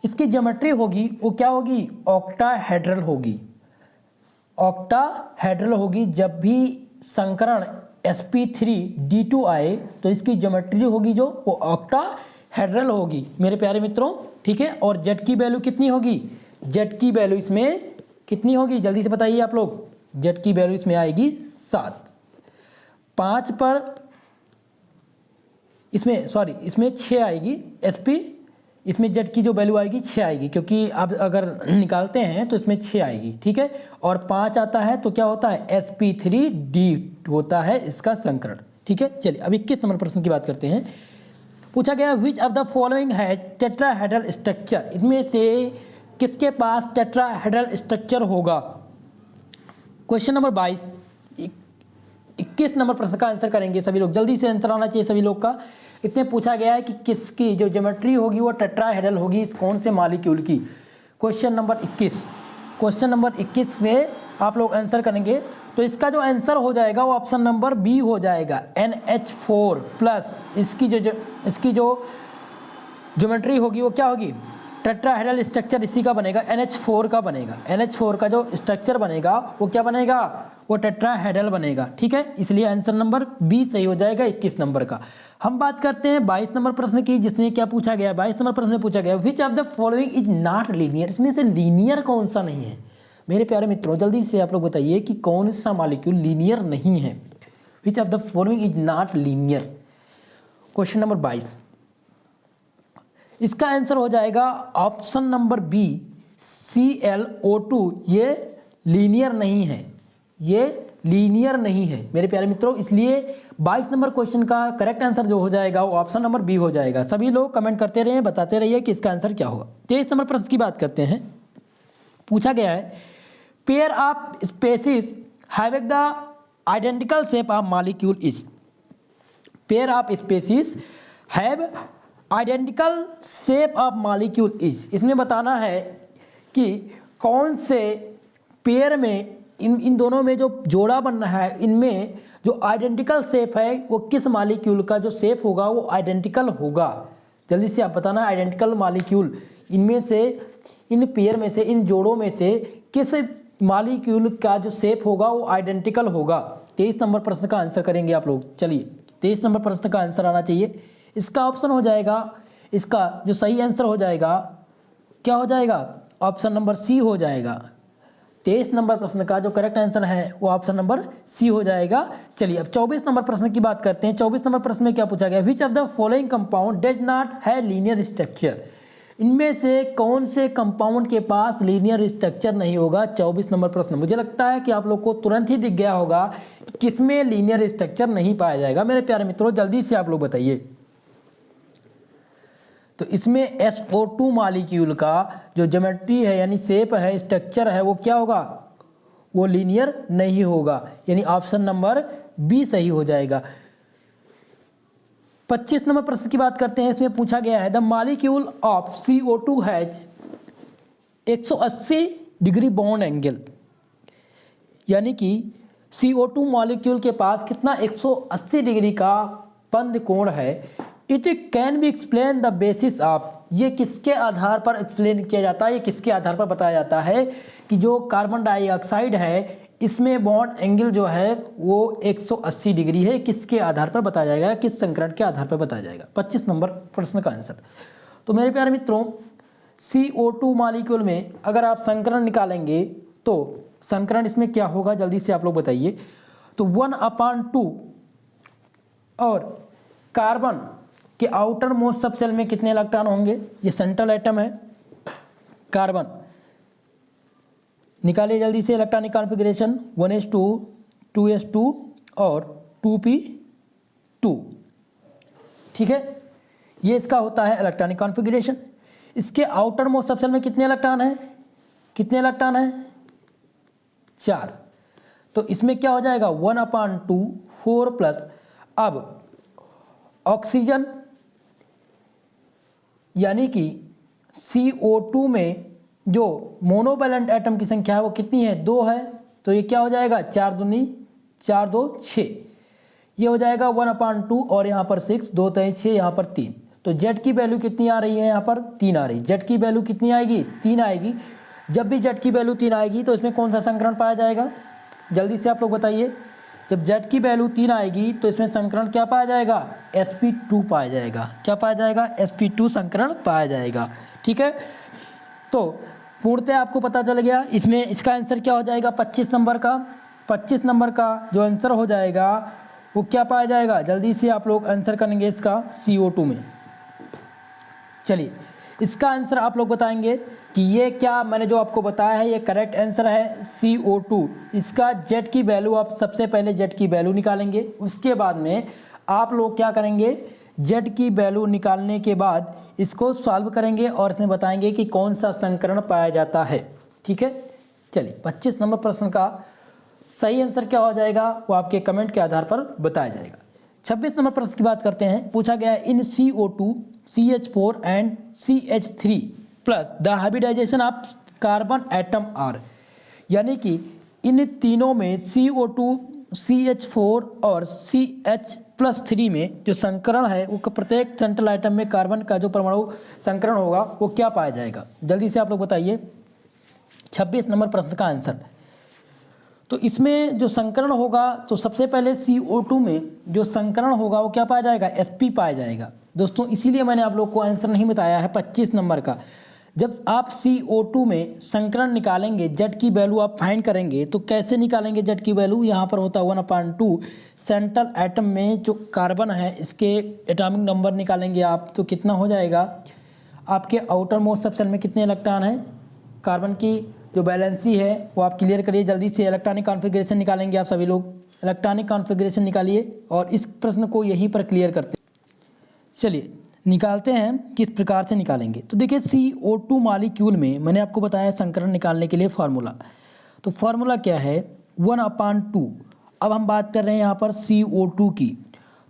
इसकी ज्योमेट्री होगी वो क्या होगी, ऑक्टाहेड्रल होगी। ऑक्टाहेड्रल होगी। जब भी संकरण sp3d2 आए तो इसकी ज्योमेट्री होगी जो वो ऑक्टाहेड्रल होगी मेरे प्यारे मित्रों। ठीक है, और Z की वैल्यू कितनी होगी, Z की वैल्यू इसमें कितनी होगी, जल्दी से बताइए आप लोग। Z की वैल्यू इसमें आएगी 7। 5 पर इसमें 6 आएगी sp, इसमें Z की जो वैल्यू आएगी 6 आएगी, क्योंकि अब अगर निकालते हैं तो इसमें 6 आएगी। ठीक है, और 5 आता है तो क्या होता है, sp3d होता है इसका संकरण। ठीक है, चलिए अब 21 नंबर प्रश्न की बात करते हैं। पूछा गया विच ऑफ द फॉलोइंग है टेट्राहेड्रल स्ट्रक्चर। इसमें से किसके पास टेट्राहेड्रल स्ट्रक्चर होगा। क्वेश्चन नंबर 22, 21 नंबर प्रश्न का आंसर करेंगे सभी लोग, जल्दी से आंसर आना चाहिए सभी लोग का। इसमें पूछा गया है कि किसकी जो ज्योमेट्री होगी वो टेट्राहेड्रल होगी, इस कौन से मॉलिक्यूल की। क्वेश्चन नंबर 21 में आप लोग आंसर करेंगे, तो इसका जो आंसर हो जाएगा वो ऑप्शन नंबर बी हो जाएगा, NH4 प्लस। इसकी जो ज्योमेट्री होगी वो क्या होगी, टेट्राहेड्रल स्ट्रक्चर इसी का बनेगा, NH4 का बनेगा। NH4 का जो स्ट्रक्चर बनेगा वो क्या बनेगा, वो टेट्राहेड्रल बनेगा, ठीक है। इसलिए आंसर नंबर बी सही हो जाएगा 21 नंबर का। हम बात करते हैं 22 नंबर प्रश्न की, जिसमें क्या पूछा गया, 22 नंबर प्रश्न में पूछा गया विच of the following is not linear, इसमें से लीनियर कौन सा नहीं है। मेरे प्यारे मित्रों जल्दी से आप लोग बताइए कि कौन सा मॉलिक्यूल लीनियर नहीं है। Which of the following is not linear, question number 22। इसका आंसर हो जाएगा ऑप्शन नंबर बी, ClO2। ये लीनियर नहीं है, ये लीनियर नहीं है मेरे प्यारे मित्रों। इसलिए 22 नंबर क्वेश्चन का करेक्ट आंसर जो हो जाएगा वो ऑप्शन नंबर बी हो जाएगा। सभी लोग कमेंट करते रहिए, बताते रहिए कि इसका आंसर क्या होगा। 23 नंबर प्रश्न की बात करते हैं। पूछा गया है pair of species having the identical shape of molecule is. Pair of species have identical shape of molecule is, इसमें बताना है कि कौन से पेयर में इन दोनों में जो जोड़ा बन रहा है, इनमें जो आइडेंटिकल शेप है वो किस मॉलिक्यूल का जो शेप होगा वो आइडेंटिकल होगा। जल्दी से आप बताना आइडेंटिकल मॉलिक्यूल, इनमें से, इन पेयर में से, इन जोड़ों में से किस मॉलिक्यूल का जो शेप होगा वो आइडेंटिकल होगा। 23 नंबर प्रश्न का आंसर करेंगे आप लोग। चलिए 23 नंबर प्रश्न का आंसर आना चाहिए। इसका ऑप्शन हो जाएगा, इसका जो सही आंसर हो जाएगा क्या हो जाएगा, ऑप्शन नंबर सी हो जाएगा। 23 नंबर प्रश्न का जो करेक्ट आंसर है वो ऑप्शन नंबर सी हो जाएगा। चलिए अब 24 नंबर प्रश्न की बात करते हैं। 24 नंबर प्रश्न में क्या पूछा गया, विच of the following compound does not have linear structure. इनमें से कौन से कंपाउंड के पास लीनियर स्ट्रक्चर नहीं होगा। 24 नंबर प्रश्न, मुझे लगता है कि आप लोग को तुरंत ही दिख गया होगा कि किसमें लीनियर स्ट्रक्चर नहीं पाया जाएगा। मेरे प्यारे मित्रों जल्दी से आप लोग बताइए। तो इसमें SO2 मॉलिक्यूल का जो ज्योमेट्री है यानी शेप है, स्ट्रक्चर है, वो क्या होगा, वो लीनियर नहीं होगा, यानी ऑप्शन नंबर बी सही हो जाएगा। 25 नंबर प्रश्न की बात करते हैं। इसमें पूछा गया है the molecule of CO2 has 180 degree bond angle, यानी कि CO2 मॉलिक्यूल के पास कितना 180 डिग्री का बंद कोण है। It can be explain the basis of, ये किसके आधार पर एक्सप्लेन किया जाता है, ये किसके आधार पर बताया जाता है कि जो कार्बन डाइऑक्साइड है इसमें बॉन्ड एंगल जो है वो 180 डिग्री है, किसके आधार पर बताया जाएगा, किस संकरण के आधार पर बताया जाएगा। 25 नंबर प्रश्न का आंसर। तो मेरे प्यारे मित्रों CO2 मॉलिक्यूल में अगर आप संकरण निकालेंगे तो संकरण इसमें क्या होगा, जल्दी से आप लोग बताइए। तो 1/2 और कार्बन के आउटर मोस्ट सब शेल में कितने इलेक्ट्रॉन होंगे, ये सेंट्रल एटम है कार्बन, निकालिए जल्दी से इलेक्ट्रॉनिक कॉन्फ़िगरेशन 1s2 2s2 और 2p2, ठीक है। ये इसका होता है इलेक्ट्रॉनिक कॉन्फ़िगरेशन। इसके आउटर मोस्ट सब शेल में कितने इलेक्ट्रॉन हैं, कितने इलेक्ट्रॉन हैं, 4। तो इसमें क्या हो जाएगा 1/2 4 प्लस, अब ऑक्सीजन यानी कि CO2 में जो मोनोवैलेंट एटम की संख्या है वो कितनी है, 2 है। तो ये क्या हो जाएगा 4 दूनी 4 2 6, ये हो जाएगा 1/2 और यहाँ पर 6 2 3 6, यहाँ पर 3। तो Z की वैल्यू कितनी आ रही है, यहाँ पर 3 आ रही। Z की वैल्यू कितनी आएगी, 3 आएगी। जब भी Z की वैल्यू 3 आएगी तो इसमें कौन सा संकरण पाया जाएगा, जल्दी से आप लोग बताइए। जब Z की वैल्यू 3 आएगी तो इसमें संकरण क्या पाया जाएगा, sp2 पाया जाएगा। क्या पाया जाएगा, sp2 संकरण पाया जाएगा, ठीक है। तो पूर्णतः आपको पता चल गया। इसमें इसका आंसर क्या हो जाएगा 25 नंबर का। 25 नंबर का जो आंसर हो जाएगा वो क्या पाया जाएगा, जल्दी से आप लोग आंसर करेंगे इसका CO2 में। चलिए इसका आंसर आप लोग बताएंगे कि ये क्या मैंने जो आपको बताया है ये करेक्ट आंसर है CO2। इसका Z की वैल्यू आप सबसे पहले Z की वैल्यू निकालेंगे, उसके बाद में आप लोग क्या करेंगे, Z की वैल्यू निकालने के बाद इसको सॉल्व करेंगे और इसमें बताएंगे कि कौन सा संकरण पाया जाता है, ठीक है। चलिए 25 नंबर प्रश्न का सही आंसर क्या हो जाएगा वो आपके कमेंट के आधार पर बताया जाएगा। 26 नंबर प्रश्न की बात करते हैं। पूछा गया है in CO2, CH4 and CH3 plus the hybridisation of carbon atom are, यानी कि इन तीनों में CO2, CH4 और CH+3 में जो संकरण है वो प्रत्येक सेंट्रल आइटम में कार्बन का जो परमाणु संकरण होगा वो क्या पाया जाएगा। जल्दी से आप लोग बताइए 26 नंबर प्रश्न का आंसर। तो इसमें जो संकरण होगा तो सबसे पहले CO2 में जो संकरण होगा वो क्या पाया जाएगा, Sp पाया जाएगा। दोस्तों इसीलिए मैंने आप लोग को आंसर नहीं बताया है 25 नंबर का। जब आप CO2 में संकरण निकालेंगे, जेड की वैल्यू आप फाइंड करेंगे तो कैसे निकालेंगे जेड की वैल्यू, यहाँ पर होता है 1/2 सेंट्रल एटम में जो कार्बन है इसके एटॉमिक नंबर निकालेंगे आप तो कितना हो जाएगा, आपके आउटर मोस्ट सब शेल में कितने इलेक्ट्रॉन हैं, कार्बन की जो बैलेंसी है वो आप क्लियर करिए जल्दी से। इलेक्ट्रॉनिक कॉन्फ़िगरेशन निकालेंगे आप सभी लोग, इलेक्ट्रॉनिक कॉन्फ़िगरेशन निकालिए और इस प्रश्न को यहीं पर क्लियर करते हैं। चलिए निकालते हैं किस प्रकार से निकालेंगे। तो देखिए CO2 मॉलिक्यूल में मैंने आपको बताया संकरण निकालने के लिए फार्मूला, तो फार्मूला क्या है 1/2। अब हम बात कर रहे हैं यहाँ पर CO2 की,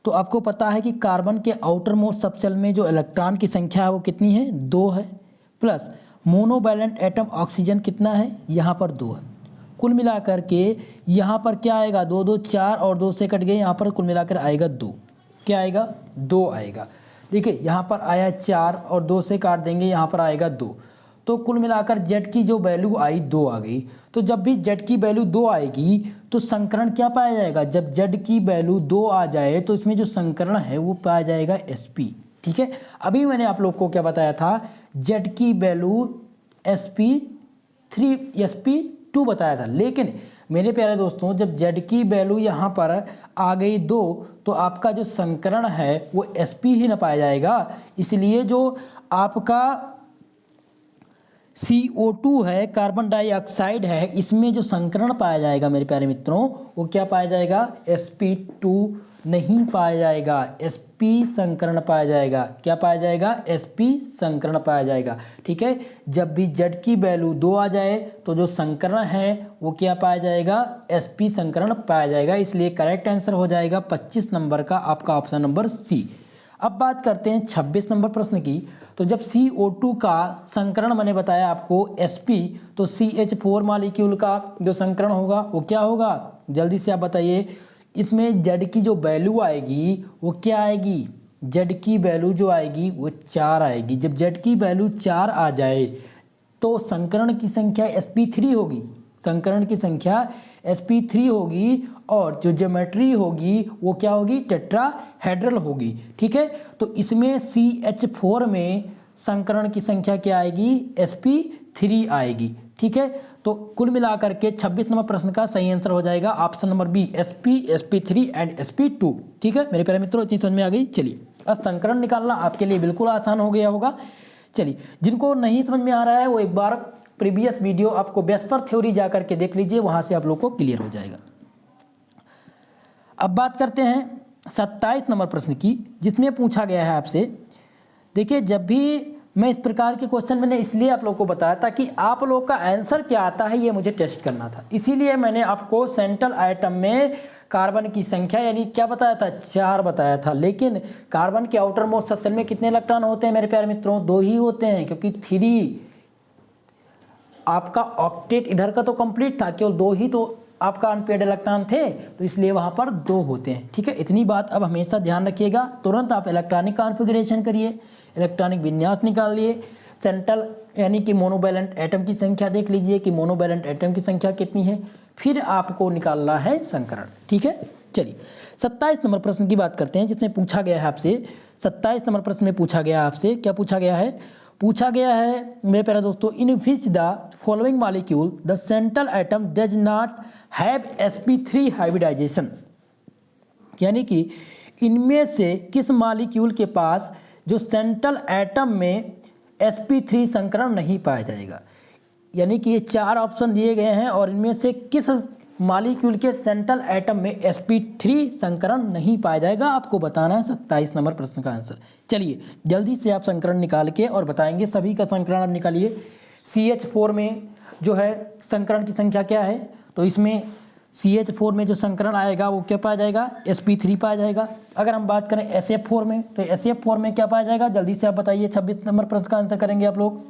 तो आपको पता है कि कार्बन के आउटर मोस्ट सब शेल में जो इलेक्ट्रॉन की संख्या है वो कितनी है, 2 है, प्लस मोनोवैलेंट एटम ऑक्सीजन कितना है, यहाँ पर 2 है। कुल मिलाकर के यहाँ पर क्या आएगा, 2 2 4 और 2 से कट गए, यहाँ पर कुल मिलाकर आएगा 2। क्या आएगा, 2 आएगा। देखिए यहाँ पर आया 4 और 2 से काट देंगे, यहाँ पर आएगा 2। तो कुल मिलाकर जेड की जो वैल्यू आई 2 आ गई। तो जब भी जेड की वैल्यू 2 आएगी तो संकरण क्या पाया जाएगा, जब जेड की वैल्यू 2 आ जाए तो इसमें जो संकरण है वो पाया जाएगा Sp। ठीक है, अभी मैंने आप लोग को क्या बताया था, जेड की वैल्यू Sp3 Sp2 बताया था, लेकिन मेरे प्यारे दोस्तों जब जेड की वैल्यू यहाँ पर आ गई 2 तो आपका जो संकरण है वो Sp ही ना पाया जाएगा। इसलिए जो आपका CO2 है, कार्बन डाइऑक्साइड है, इसमें जो संकरण पाया जाएगा मेरे प्यारे मित्रों वो क्या पाया जाएगा, Sp2 नहीं पाया जाएगा, Sp संकरण पाया जाएगा। क्या पाया जाएगा, Sp संकरण पाया जाएगा। ठीक है, जब भी जेड की वैल्यू 2 आ जाए तो जो संकरण है वो क्या पाया जाएगा, Sp संकरण पाया जाएगा। इसलिए करेक्ट आंसर हो जाएगा 25 नंबर का आपका ऑप्शन नंबर सी। अब बात करते हैं 26 नंबर प्रश्न की। तो जब CO2 का संकरण मैंने बताया आपको Sp, तो CH4 मॉलिक्यूल का जो संकरण होगा वो क्या होगा, जल्दी से आप बताइए। इसमें जेड की जो वैल्यू आएगी वो क्या आएगी, जेड की वैल्यू जो आएगी वो 4 आएगी। जब जेड की वैल्यू 4 आ जाए तो संकरण की संख्या Sp3 होगी, संकरण की संख्या Sp3 होगी और जो ज्योमेट्री होगी वो क्या होगी, टेट्राहेड्रल होगी। ठीक है, तो इसमें CH4 में संकरण की संख्या क्या आएगी, Sp3 आएगी। ठीक है, तो कुल मिलाकर के 26 नंबर प्रश्न का सही आंसर हो जाएगा option number B, Sp, Sp3 and Sp2। ठीक है मेरे प्यारे मित्रों, इतनी समझ में आ गई। चलिए अब संकरण निकालना आपके लिए बिल्कुल आसान हो गया होगा। चलिए जिनको नहीं समझ में आ रहा है वो एक बार प्रीवियस वीडियो आपको वेस्पर थ्योरी जा करके देख लीजिए, वहां से आप लोग को क्लियर हो जाएगा। अब बात करते हैं 27 नंबर प्रश्न की, जिसमें पूछा गया है आपसे। देखिए जब भी मैं इस प्रकार के क्वेश्चन मैंने इसलिए आप लोग को बताया था कि आप लोग का आंसर क्या आता है ये मुझे टेस्ट करना था, इसीलिए मैंने आपको सेंट्रल आइटम में कार्बन की संख्या यानी क्या बताया था, 4 बताया था। लेकिन कार्बन के आउटर मोस्ट सब शेल में कितने इलेक्ट्रॉन होते हैं मेरे प्यारे मित्रों, 2 ही होते हैं, क्योंकि 3 आपका ऑक्टेट इधर का तो कंप्लीट था, केवल 2 ही तो आपका अनपेयर्ड इलेक्ट्रॉन थे, तो इसलिए वहां पर 2 होते हैं। ठीक है, इतनी बात अब हमेशा ध्यान रखिएगा। तुरंत आप इलेक्ट्रॉनिक कॉन्फ़िगरेशन करिए, इलेक्ट्रॉनिक विन्यास निकालिए, सेंट्रल यानी कि मोनोवैलेंट एटम की संख्या देख लीजिए कि मोनोवैलेंट एटम की संख्या कितनी है, फिर आपको निकालना है संकरण। ठीक है, चलिए 27 नंबर प्रश्न की बात करते हैं, जिसमें पूछा गया है आपसे। 27 नंबर प्रश्न में पूछा गया आपसे, क्या पूछा गया है, पूछा गया है मेरे प्यारे दोस्तों, in which the following molecule the central atom does not have Sp3 hybridization, यानी कि इनमें से किस मॉलिक्यूल के पास जो सेंट्रल एटम में Sp3 संकरण नहीं पाया जाएगा। यानी कि ये 4 ऑप्शन दिए गए हैं और इनमें से किस मॉलिक्यूल के सेंट्रल एटम में Sp3 संकरण नहीं पाया जाएगा, आपको बताना है 27 नंबर प्रश्न का आंसर। चलिए जल्दी से आप संकरण निकाल के और बताएंगे, सभी का संकरण आप निकालिए। CH4 में जो है संकरण की संख्या क्या है, तो इसमें CH4 में जो संकरण आएगा वो क्या पाया जाएगा, sp3 पाया जाएगा। अगर हम बात करें SF4 में, तो SF4 में क्या पाया जाएगा, जल्दी से आप बताइए, 26 नंबर प्रश्न का आंसर करेंगे आप लोग।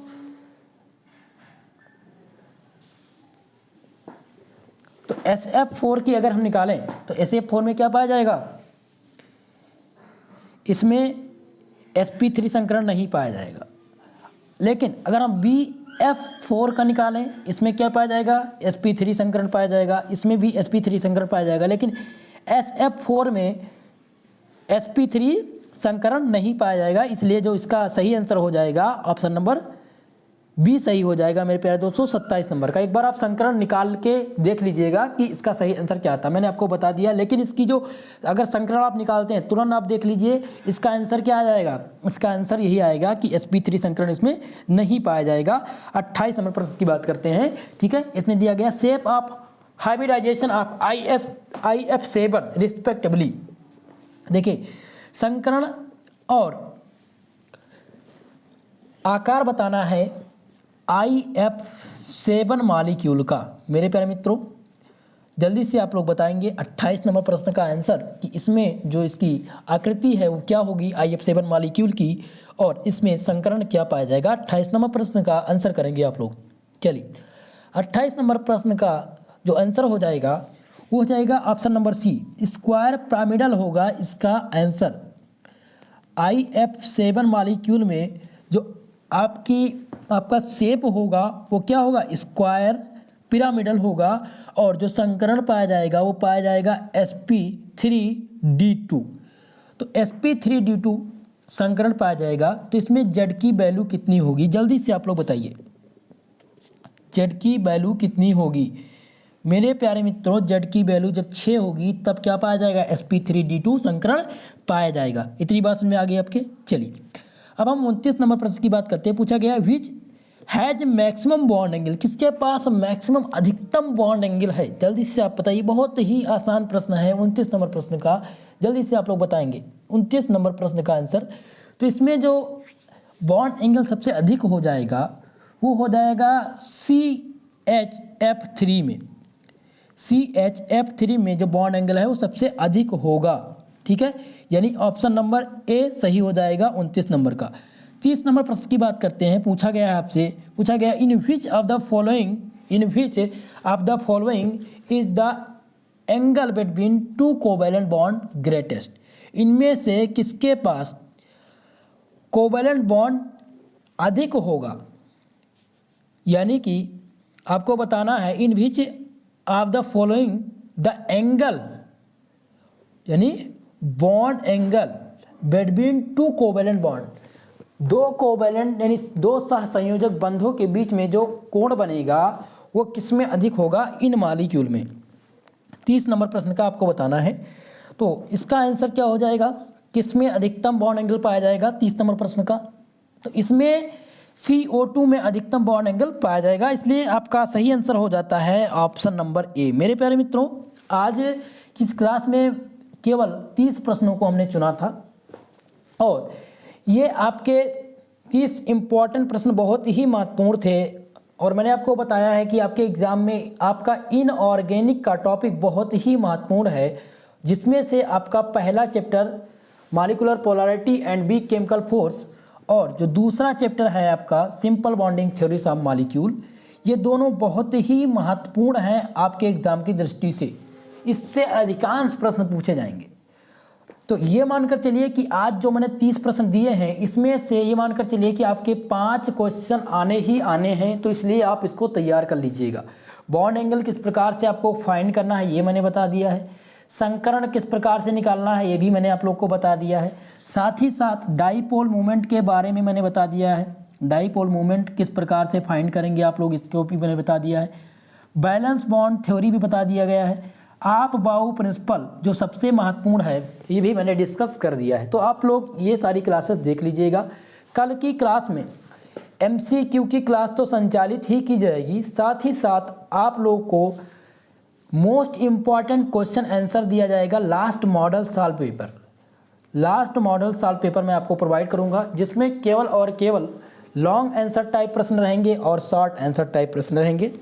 तो SF4 की अगर हम निकालें तो SF4 में क्या पाया जाएगा, इसमें sp3 संकरण नहीं पाया जाएगा। लेकिन अगर हम BF4 का निकालें, इसमें क्या पाया जाएगा, sp3 संकरण पाया जाएगा, इसमें भी sp3 संकरण पाया जाएगा। लेकिन SF4 में sp3 संकरण नहीं पाया जाएगा, इसलिए जो इसका सही आंसर हो जाएगा ऑप्शन नंबर बी सही हो जाएगा मेरे प्यारे दोस्तों, 27 नंबर का। एक बार आप संकरण निकाल के देख लीजिएगा कि इसका सही आंसर क्या था, मैंने आपको बता दिया। लेकिन इसकी जो अगर संकरण आप निकालते हैं तुरंत आप देख लीजिए इसका आंसर क्या आ जाएगा, इसका आंसर यही आएगा कि sp3 संकरण इसमें नहीं पाया जाएगा। 28 नंबर प्रश्न की बात करते हैं, ठीक है। इसमें दिया गया shape of hybridisation of IF7 respectively. देखिए संकरण और आकार बताना है IF7 मॉलिक्यूल का। मेरे प्यारे मित्रों जल्दी से आप लोग बताएंगे 28 नंबर प्रश्न का आंसर कि इसमें जो इसकी आकृति है वो क्या होगी IF7 मॉलिक्यूल की, और इसमें संकरण क्या पाया जाएगा। 28 नंबर प्रश्न का आंसर करेंगे आप लोग। चलिए 28 नंबर प्रश्न का जो आंसर हो जाएगा वो हो जाएगा option number C, square pyramidal होगा इसका आंसर। IF7 मॉलिक्यूल में जो आपका शेप होगा वो क्या होगा, स्क्वायर पिरामिडल होगा, और जो संकरण पाया जाएगा वो पाया जाएगा sp3d2। तो sp3d2 संकरण पाया जाएगा, तो इसमें Z की वैल्यू कितनी होगी, जल्दी से आप लोग बताइए Z की वैल्यू कितनी होगी। मेरे प्यारे मित्रों Z की वैल्यू जब 6 होगी तब क्या पाया जाएगा, sp3d2 संकरण पाया जाएगा। इतनी बात समझ में आ गई आपके। चलिए अब हम 29 नंबर प्रश्न की बात करते हैं। पूछा गया which has maximum bond angle, किसके पास मैक्सिमम अधिकतम बॉन्ड एंगल है, जल्दी से आप बताइए। बहुत ही आसान प्रश्न है 29 नंबर प्रश्न का, जल्दी से आप लोग बताएंगे 29 नंबर प्रश्न का आंसर। तो इसमें जो बॉन्ड एंगल सबसे अधिक हो जाएगा वो हो जाएगा CHF3 में। CHF3 में जो बॉन्ड एंगल है वो सबसे अधिक होगा, ठीक है, यानी ऑप्शन नंबर ए सही हो जाएगा 29 नंबर का। 30 नंबर प्रश्न की बात करते हैं। पूछा गया है आपसे, पूछा गया in which of the following is the angle between two covalent bond greatest. इनमें से किसके पास कोवैलेंट बॉन्ड अधिक होगा, यानी कि आपको बताना है in which of the following the angle, यानी bond angle between two covalent bond, दो कोवैलेंट यानी दो सहसंयोजक बंधों के बीच में जो कोण बनेगा वो किसमें अधिक होगा, इन मॉलिक्यूल में। 30 नंबर प्रश्न का आपको बताना है। तो इसका आंसर क्या हो जाएगा, किसमें अधिकतम बॉन्ड एंगल पाया जाएगा 30 नंबर प्रश्न का। तो इसमें CO2 में अधिकतम बॉन्ड एंगल पाया जाएगा, इसलिए आपका सही आंसर हो जाता है ऑप्शन नंबर ए। मेरे प्यारे मित्रों आज इस क्लास में केवल 30 प्रश्नों को हमने चुना था, और ये आपके 30 इम्पॉर्टेंट प्रश्न बहुत ही महत्वपूर्ण थे। और मैंने आपको बताया है कि आपके एग्ज़ाम में आपका इनऑर्गेनिक का टॉपिक बहुत ही महत्वपूर्ण है, जिसमें से आपका पहला chapter molecular polarity and weak chemical force, और जो दूसरा चैप्टर है आपका simple bonding theories of molecule, ये दोनों बहुत ही महत्वपूर्ण हैं आपके एग्ज़ाम की दृष्टि से। इससे अधिकांश प्रश्न पूछे जाएंगे। तो ये मानकर चलिए कि आज जो मैंने 30 प्रश्न दिए हैं इसमें से ये मानकर चलिए कि आपके 5 क्वेश्चन आने ही आने हैं, तो इसलिए आप इसको तैयार कर लीजिएगा। बॉन्ड एंगल किस प्रकार से आपको फाइंड करना है ये मैंने बता दिया है, संकरण किस प्रकार से निकालना है ये भी मैंने आप लोग को बता दिया है, साथ ही साथ डाईपोल मूवमेंट के बारे में मैंने बता दिया है, डाईपोल मूवमेंट किस प्रकार से फाइंड करेंगे आप लोग इसको भी मैंने बता दिया है, बैलेंस बॉन्ड थ्योरी भी बता दिया गया है, आप बाउ प्रिंसिपल जो सबसे महत्वपूर्ण है ये भी मैंने डिस्कस कर दिया है। तो आप लोग ये सारी क्लासेस देख लीजिएगा। कल की क्लास में MCQ की क्लास तो संचालित ही की जाएगी, साथ ही साथ आप लोग को मोस्ट इम्पॉर्टेंट क्वेश्चन आंसर दिया जाएगा last model solve paper. Last model solve paper मैं आपको प्रोवाइड करूंगा, जिसमें केवल और केवल लॉन्ग आंसर टाइप प्रश्न रहेंगे और शॉर्ट आंसर टाइप प्रश्न रहेंगे।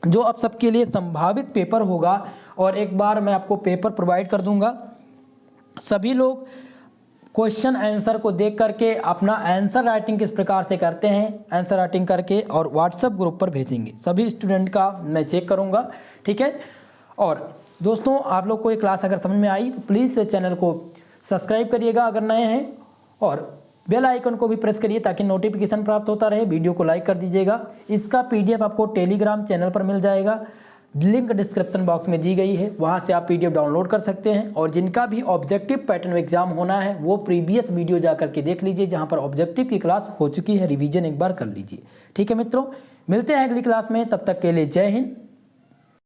जो आप सबके लिए संभावित पेपर होगा, और एक बार मैं आपको पेपर प्रोवाइड कर दूंगा। सभी लोग क्वेश्चन आंसर को देख करके अपना आंसर राइटिंग किस प्रकार से करते हैं, आंसर राइटिंग करके और व्हाट्सएप ग्रुप पर भेजेंगे। सभी स्टूडेंट का मैं चेक करूंगा, ठीक है। और दोस्तों, आप लोग को ये क्लास अगर समझ में आई तो प्लीज़ चैनल को सब्सक्राइब करिएगा अगर नए हैं, और बेल आइकन को भी प्रेस करिए ताकि नोटिफिकेशन प्राप्त होता रहे। वीडियो को लाइक कर दीजिएगा। इसका पीडीएफ आपको टेलीग्राम चैनल पर मिल जाएगा, लिंक डिस्क्रिप्शन बॉक्स में दी गई है, वहां से आप पीडीएफ डाउनलोड कर सकते हैं। और जिनका भी ऑब्जेक्टिव पैटर्न एग्जाम होना है वो प्रीवियस वीडियो जा करके देख लीजिए, जहां पर ऑब्जेक्टिव की क्लास हो चुकी है, रिवीजन एक बार कर लीजिए, ठीक है मित्रों। मिलते हैं अगली क्लास में, तब तक के लिए जय हिंद,